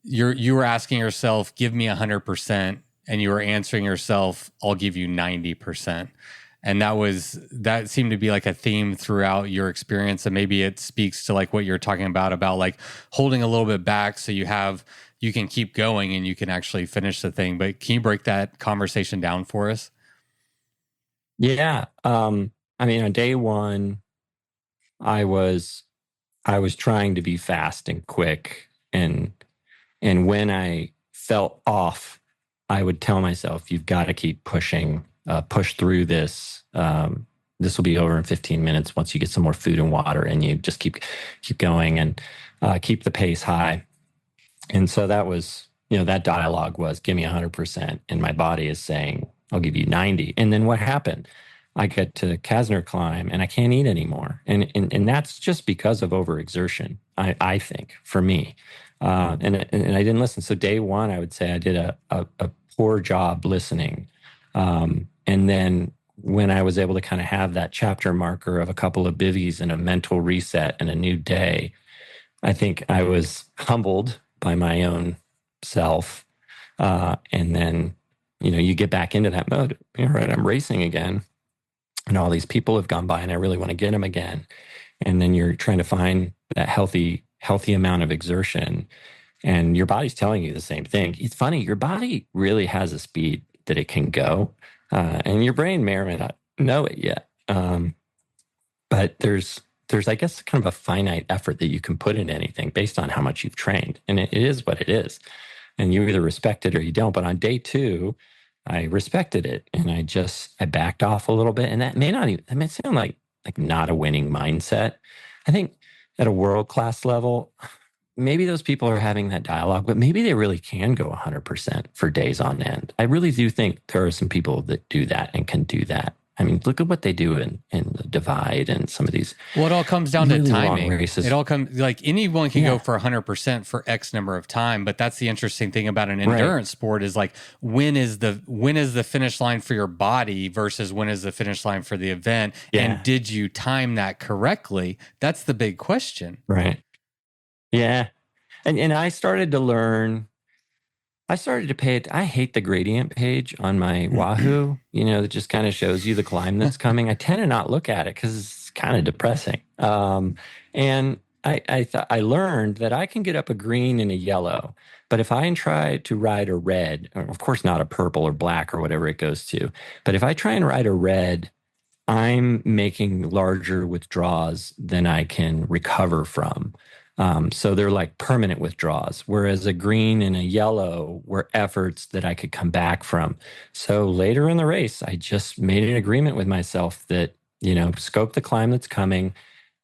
you were asking yourself, give me 100%. And you were answering yourself, I'll give you 90%. And that seemed to be like a theme throughout your experience. And maybe it speaks to like what you're talking about like holding a little bit back so you can keep going and you can actually finish the thing. But can you break that conversation down for us? Yeah. On day one, I was trying to be fast and quick. And when I felt off, I would tell myself, you've got to keep pushing, push through this. This will be over in 15 minutes once you get some more food and water, and you just keep going and keep the pace high. And so that was, that dialogue was, give me 100%. And my body is saying, I'll give you 90. And then what happened? I get to Kasner climb and I can't eat anymore. And that's just because of overexertion, I think, for me. And I didn't listen. So day one, I would say I did a poor job listening. And then when I was able to kind of have that chapter marker of a couple of bivvies and a mental reset and a new day, I think I was humbled by my own self. And then, you get back into that mode. Right, I'm racing again. And all these people have gone by and I really want to get them again. And then you're trying to find that healthy amount of exertion. And your body's telling you the same thing. It's funny, your body really has a speed that it can go. And your brain may or may not know it yet. But there's, I guess, kind of a finite effort that you can put in anything based on how much you've trained. And it is what it is. And you either respect it or you don't. But on day two, I respected it. And I backed off a little bit. And that may sound like like not a winning mindset. I think at a world-class level, maybe those people are having that dialogue, but maybe they really can go 100% for days on end. I really do think there are some people that do that and can do that. I mean, look at what they do in the Divide and some of these. Well, it all comes down really to long timing. races. It all comes like anyone can Yeah. go for 100% for X number of time, but that's the interesting thing about an endurance sport is like when is the finish line for your body versus when is the finish line for the event, and did you time that correctly? That's the big question. Right. Yeah. And I started to learn. I started to pay it. I hate the gradient page on my Wahoo, that just kind of shows you the climb that's coming. I tend to not look at it because it's kind of depressing. And I learned that I can get up a green and a yellow, but if I try to ride a red, of course not a purple or black or whatever it goes to, but if I try and ride a red, I'm making larger withdrawals than I can recover from. So they're like permanent withdrawals, whereas a green and a yellow were efforts that I could come back from. So later in the race, I just made an agreement with myself that, scope the climb that's coming.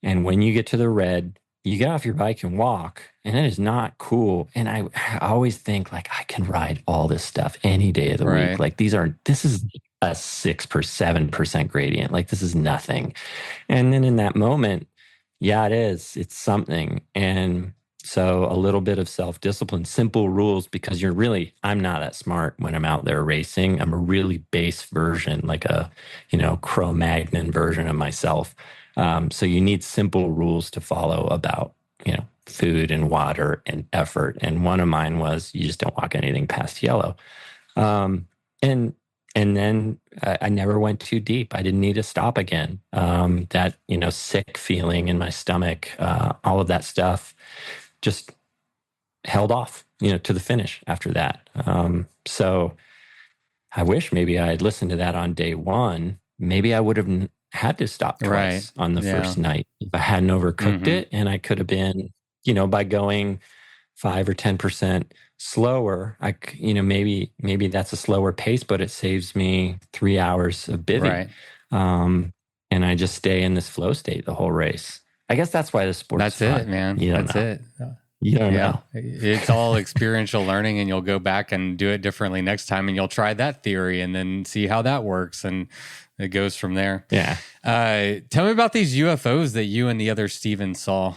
And when you get to the red, you get off your bike and walk. And it is not cool. And I always think like, I can ride all this stuff any day of the week. Like this is a 6 or 7% gradient. Like this is nothing. And then in that moment, yeah, it is. It's something. And so a little bit of self-discipline, simple rules, because I'm not that smart when I'm out there racing. I'm a really base version, like a, Cro-Magnon version of myself. So you need simple rules to follow about, food and water and effort. And one of mine was you just don't walk anything past yellow. And then I never went too deep. I didn't need to stop again. That, sick feeling in my stomach, all of that stuff just held off, to the finish after that. So I wish maybe I had listened to that on day one. Maybe I would have had to stop twice on the first night if I hadn't overcooked it. And I could have been, by going 5 or 10% slower, maybe that's a slower pace, but it saves me 3 hours of bivvy. And I just stay in this flow state the whole race. I guess that's why the sport's fun. It, man. That's it. You don't know. It's all experiential learning, and you'll go back and do it differently next time, and you'll try that theory and then see how that works, and it goes from there. Yeah. Tell me about these UFOs that you and the other Steven saw.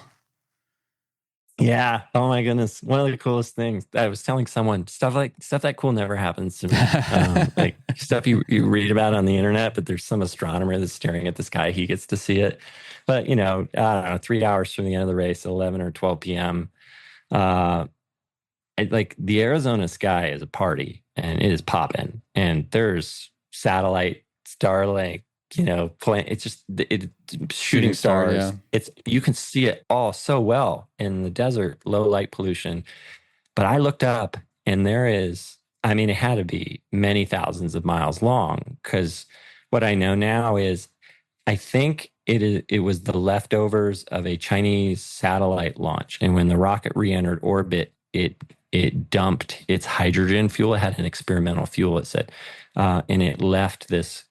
Yeah. Oh my goodness. One of the coolest things. I was telling someone stuff that cool never happens to me. Like stuff you read about on the internet, but there's some astronomer that's staring at the sky. He gets to see it. But, I don't know, 3 hours from the end of the race, 11 or 12 p.m. Like the Arizona sky is a party, and it is popping, and there's satellite, Starlink, it's just shooting stars. Yeah. You can see it all so well in the desert, low light pollution. But I looked up, and there is, it had to be many thousands of miles long, because what I know now is, I think it was the leftovers of a Chinese satellite launch. And when the rocket re-entered orbit, it dumped its hydrogen fuel. It had an experimental fuel, it said, and it left this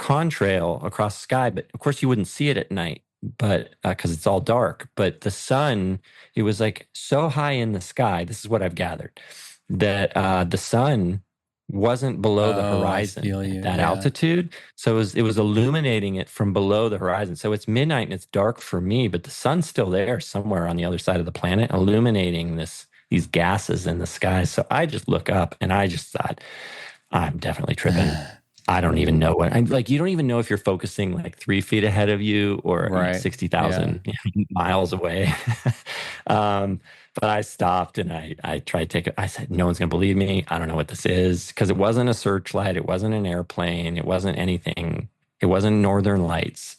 contrail across the sky. But of course, you wouldn't see it at night, but because it's all dark. But the sun, it was like so high in the sky. This is what I've gathered, that the sun wasn't below the horizon at that altitude. So it was illuminating it from below the horizon. So it's midnight and it's dark for me, but the sun's still there somewhere on the other side of the planet, illuminating these gases in the sky. So I just look up, and I just thought, I'm definitely tripping. I don't even know what I'm like. You don't even know if you're focusing like 3 feet ahead of you or 60,000 miles away. But I stopped, and I tried to take it. I said, no one's going to believe me. I don't know what this is, because it wasn't a searchlight. It wasn't an airplane. It wasn't anything. It wasn't Northern Lights.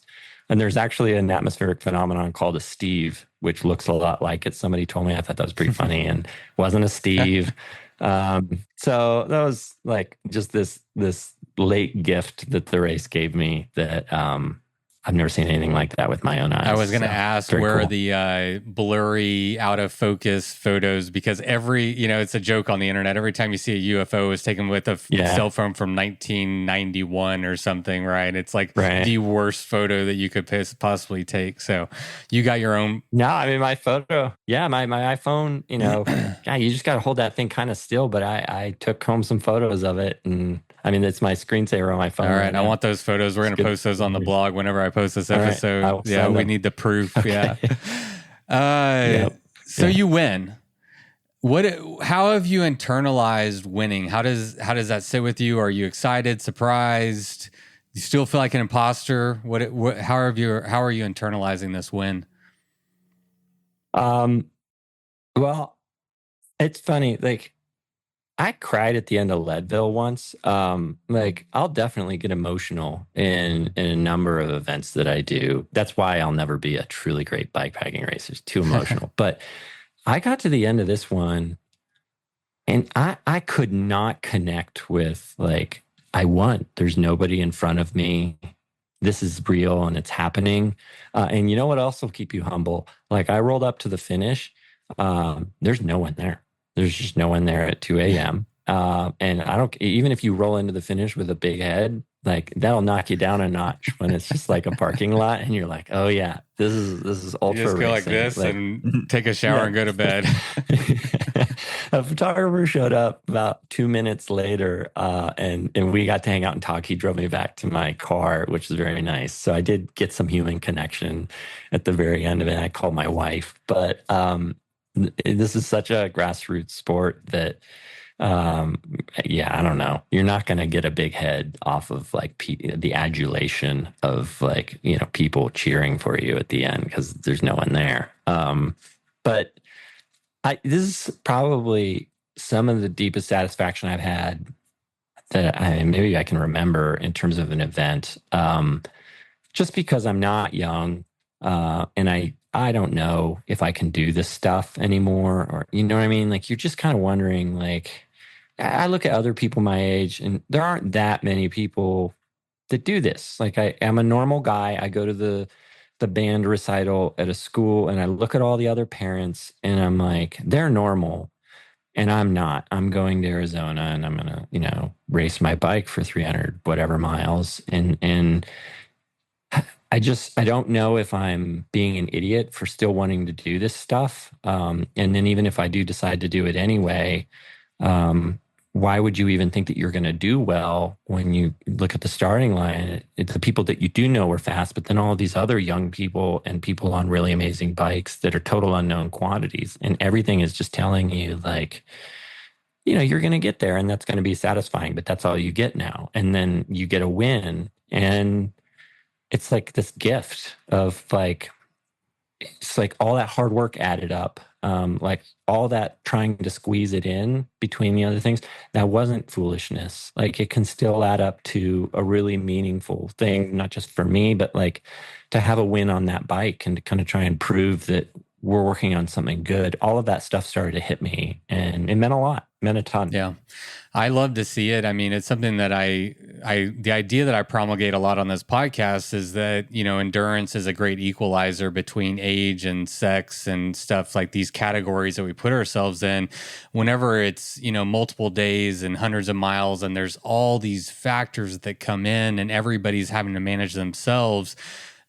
And there's actually an atmospheric phenomenon called a Steve, which looks a lot like it. Somebody told me. I thought that was pretty funny, and wasn't a Steve. So that was like just this late gift that the race gave me, that I've never seen anything like that with my own eyes. I was going to So, ask very where are cool. the blurry, out of focus photos, because it's a joke on the internet. Every time you see a UFO, it's taken with a Yeah. cell phone from 1991 or something, right? It's like Right. the worst photo that you could possibly take. So you got your own. No, I mean, my photo, my iPhone, yeah, you just got to hold that thing kind of still. But I took home some photos of it. And I mean, it's my screensaver on my phone. All right. I want those photos. We're going to post those on the blog whenever I post this All right, episode. I will Yeah, send we them. need the proof. Okay. Yeah. So Yeah. you win. How have you internalized winning? How does that sit with you? Are you excited, surprised? You still feel like an imposter? How are you internalizing this win? Well, it's funny. Like, I cried at the end of Leadville once. Like, I'll definitely get emotional in a number of events that I do. That's why I'll never be a truly great bikepacking racer. It's too emotional. But I got to the end of this one, and I could not connect with, like, I won. There's nobody in front of me. This is real and it's happening. And you know what else will keep you humble? Like, I rolled up to the finish. There's no one there. There's just no one there at 2 a.m. And I don't, even if you roll into the finish with a big head, like, that'll knock you down a notch when it's just like a parking lot and you're like, oh yeah, this is ultra You just go like racing. this and take a shower and go to bed. A photographer showed up about 2 minutes later, and we got to hang out and talk. He drove me back to my car, which was very nice. So I did get some human connection at the very end of it. I called my wife, but this is such a grassroots sport that, I don't know. You're not going to get a big head off of like the adulation of, like, people cheering for you at the end because there's no one there. But this is probably some of the deepest satisfaction I've had that maybe I can remember in terms of an event. Just because I'm not young, and I don't know if I can do this stuff anymore, or, you know what I mean? Like, you're just kind of wondering, like, I look at other people my age and there aren't that many people that do this. Like, I'm a normal guy. I go to the band recital at a school and I look at all the other parents and I'm like, they're normal and I'm not. I'm going to Arizona and I'm going to, race my bike for 300 whatever miles. And I don't know if I'm being an idiot for still wanting to do this stuff. And then even if I do decide to do it anyway, why would you even think that you're going to do well when you look at the starting line? It's the people that you do know are fast, but then all of these other young people and people on really amazing bikes that are total unknown quantities. And everything is just telling you, like, you're going to get there and that's going to be satisfying, but that's all you get now. And then you get a win. And it's like this gift of, like, it's like all that hard work added up. Like, all that trying to squeeze it in between the other things, that wasn't foolishness. Like, it can still add up to a really meaningful thing, not just for me, but like to have a win on that bike and to kind of try and prove that we're working on something good. All of that stuff started to hit me and it meant a lot, meant a ton. Yeah. I love to see it. I mean, it's something that the idea that I promulgate a lot on this podcast is that, endurance is a great equalizer between age and sex and stuff, like these categories that we put ourselves in. Whenever it's, multiple days and hundreds of miles and there's all these factors that come in and everybody's having to manage themselves,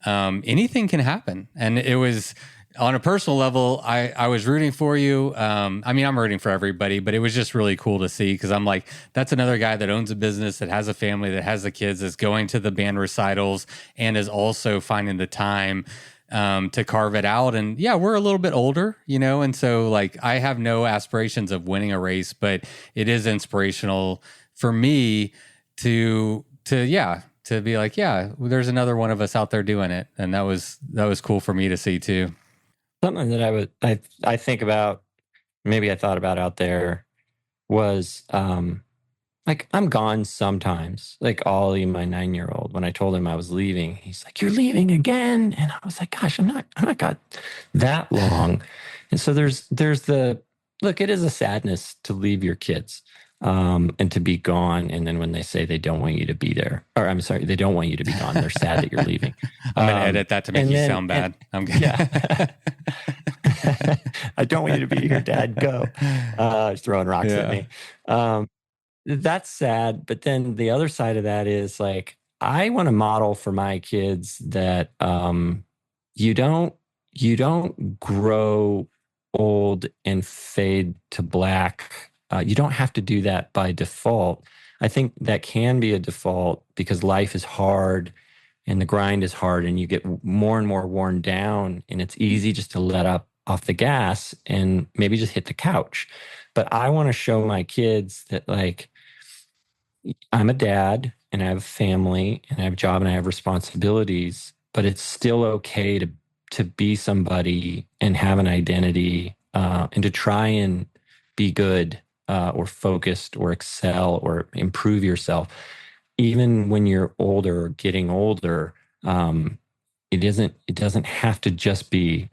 anything can happen. And it was, on a personal level, I was rooting for you. I mean, I'm rooting for everybody, but it was just really cool to see because I'm like, that's another guy that owns a business, that has a family, that has the kids, that's going to the band recitals, and is also finding the time to carve it out. And yeah, we're a little bit older, and so, like, I have no aspirations of winning a race, but it is inspirational for me to be like, yeah, there's another one of us out there doing it, and that was cool for me to see too. Something that I think about, maybe I thought about out there, was like, I'm gone sometimes. Like, Ollie, my 9-year-old, when I told him I was leaving, he's like, "You're leaving again?" And I was like, "Gosh, I'm not got that long." And so there's the look. It is a sadness to leave your kids. and to be gone. And then when they say they don't want you to be there, or I'm sorry, they don't want you to be gone, they're sad that you're leaving. I'm going to edit that to make you sound bad. I'm good. Yeah. I don't want you to be here, Dad. Go. He's throwing rocks at me. That's sad. But then the other side of that is like, I want to model for my kids that you don't grow old and fade to black. You don't have to do that by default. I think that can be a default because life is hard and the grind is hard and you get more and more worn down, and it's easy just to let up off the gas and maybe just hit the couch. But I want to show my kids that, like, I'm a dad and I have a family and I have a job and I have responsibilities, but it's still okay to be somebody and have an identity, and to try and be good, or focused or excel or improve yourself. Even when you're older or getting older, it doesn't have to just be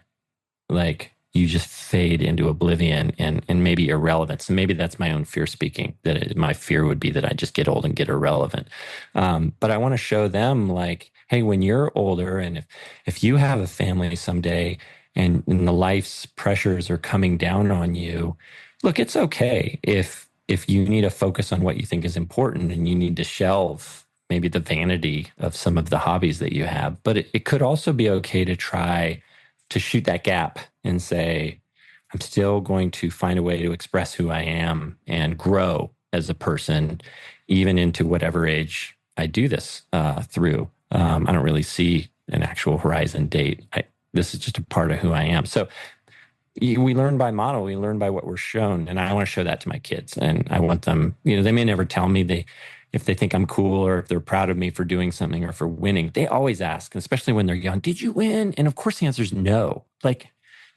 like you just fade into oblivion and maybe irrelevance. And maybe that's my own fear speaking, my fear would be that I just get old and get irrelevant. But I want to show them, like, hey, when you're older and if you have a family someday and the life's pressures are coming down on you, look, it's okay if you need to focus on what you think is important and you need to shelve maybe the vanity of some of the hobbies that you have. But it could also be okay to try to shoot that gap and say, I'm still going to find a way to express who I am and grow as a person, even into whatever age I do this through. I don't really see an actual horizon date. This is just a part of who I am. So we learn by model. We learn by what we're shown. And I want to show that to my kids. And I want them, they may never tell me if they think I'm cool or if they're proud of me for doing something or for winning. They always ask, especially when they're young, did you win? And of course the answer is no. Like,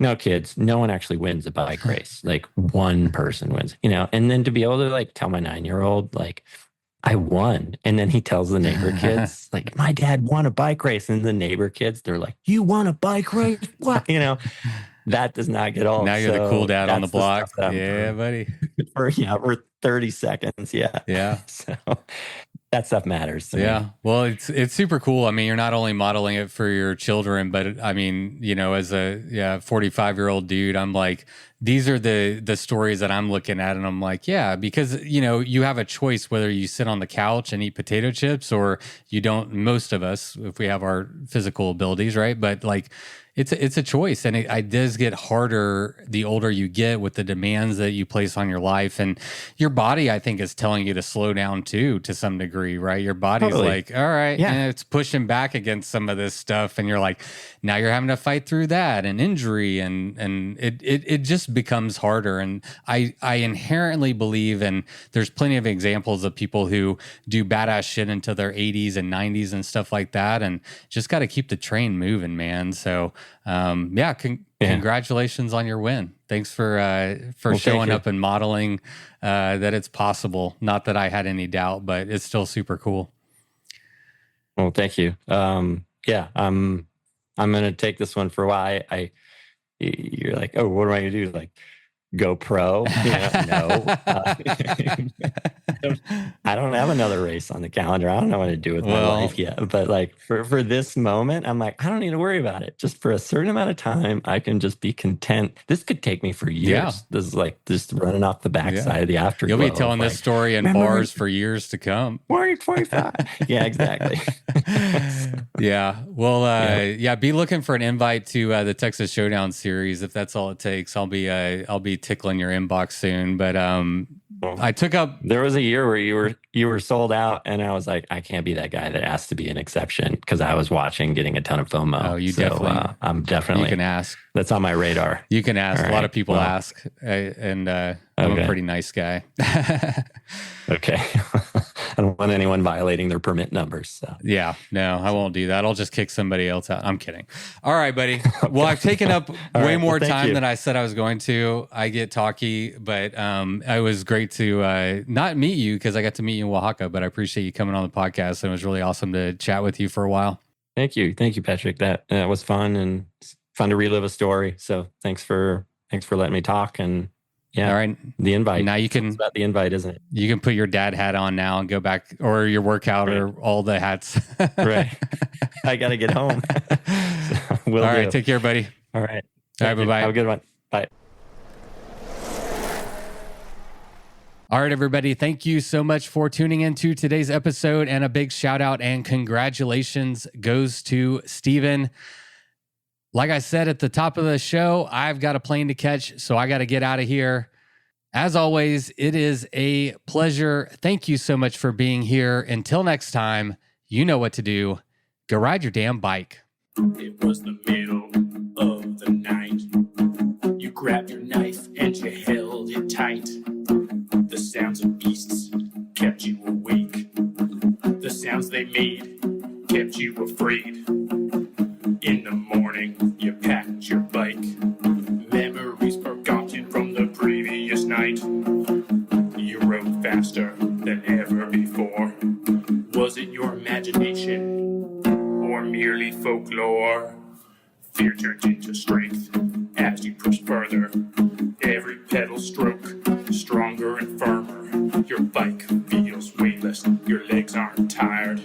no, kids, no one actually wins a bike race. Like, one person wins, and then to be able to, like, tell my 9-year-old, like, I won. And then he tells the neighbor kids, like, my dad won a bike race. And the neighbor kids, they're like, you won a bike race? What? That does not get old. Now you're the cool dad on the block. Yeah, buddy. For 30 seconds. Yeah. Yeah. So that stuff matters to me. Well, it's super cool. I mean, you're not only modeling it for your children, but I mean, as a 45-year-old dude, I'm like, these are the stories that I'm looking at, and I'm like, yeah, because you have a choice whether you sit on the couch and eat potato chips or you don't. Most of us, if we have our physical abilities, right? But like, it's a choice, and it does get harder the older you get with the demands that you place on your life, and your body, I think, is telling you to slow down too, to some degree, right? Your body's like, all right, and it's pushing back against some of this stuff, and you're like, now you're having to fight through that and injury, and it just becomes harder. And I inherently believe, and there's plenty of examples of people who do badass shit into their 80s and 90s and stuff like that, and just got to keep the train moving, man. So congratulations on your win. Thanks for showing up and modeling that it's possible. Not that I had any doubt, but it's still super cool. Well, thank you. I'm going to take this one for a while. You're like, oh, what am I going to do? Like, go pro? No. I don't have another race on the calendar. I don't know what to do with my life yet. But like for this moment, I'm like, I don't need to worry about it. Just for a certain amount of time, I can just be content. This could take me for years. Yeah. This is like just running off the backside of the afterglow. You'll be telling this story in bars for years to come. 25. Yeah, exactly. Yeah. Well, be looking for an invite to the Texas Showdown series if that's all it takes. I'll be tickling your inbox soon. But I took up. There was a year where you were sold out, and I was like, I can't be that guy that asked to be an exception because I was watching, getting a ton of FOMO. Oh, definitely. I'm definitely. You can ask. That's on my radar. You can ask. A lot of people ask, and I'm a pretty nice guy. Okay. I don't want anyone violating their permit numbers. So. Yeah, no, I won't do that. I'll just kick somebody else out. I'm kidding. All right, buddy. Okay. Well, I've taken up way more time than I said I was going to. I get talky, but it was great to not meet you because I got to meet you in Oaxaca, but I appreciate you coming on the podcast. It was really awesome to chat with you for a while. Thank you, Patrick. That was fun and fun to relive a story. So thanks for letting me talk, and Yeah. All right. The invite. Now you It's can about the invite, isn't it? you can put your dad hat on now and go back, or your workout, or all the hats. Right. I got to get home. All right. Take care, buddy. All right. All right. Bye-bye. Have a good one. Bye. All right, everybody. Thank you so much for tuning into today's episode, and a big shout out and congratulations goes to Steven. Like I said at the top of the show, I've got a plane to catch, so I got to get out of here. As always, it is a pleasure. Thank you so much for being here. Until next time, you know what to do. Go ride your damn bike. It was the middle of the night. You grabbed your knife and you held it tight. The sounds of beasts kept you awake. The sounds they made kept you afraid. In the morning, you packed your bike. Memories forgotten from the previous night. You rode faster than ever before. Was it your imagination or merely folklore? Fear turned into strength as you pushed further. Every pedal stroke stronger and firmer. Your bike feels weightless, your legs aren't tired.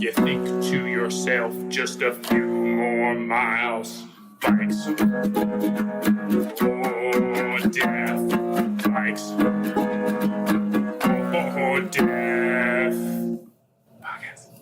You think to yourself, just a few more miles. Bikes, oh death. Bikes, oh death. Podcast.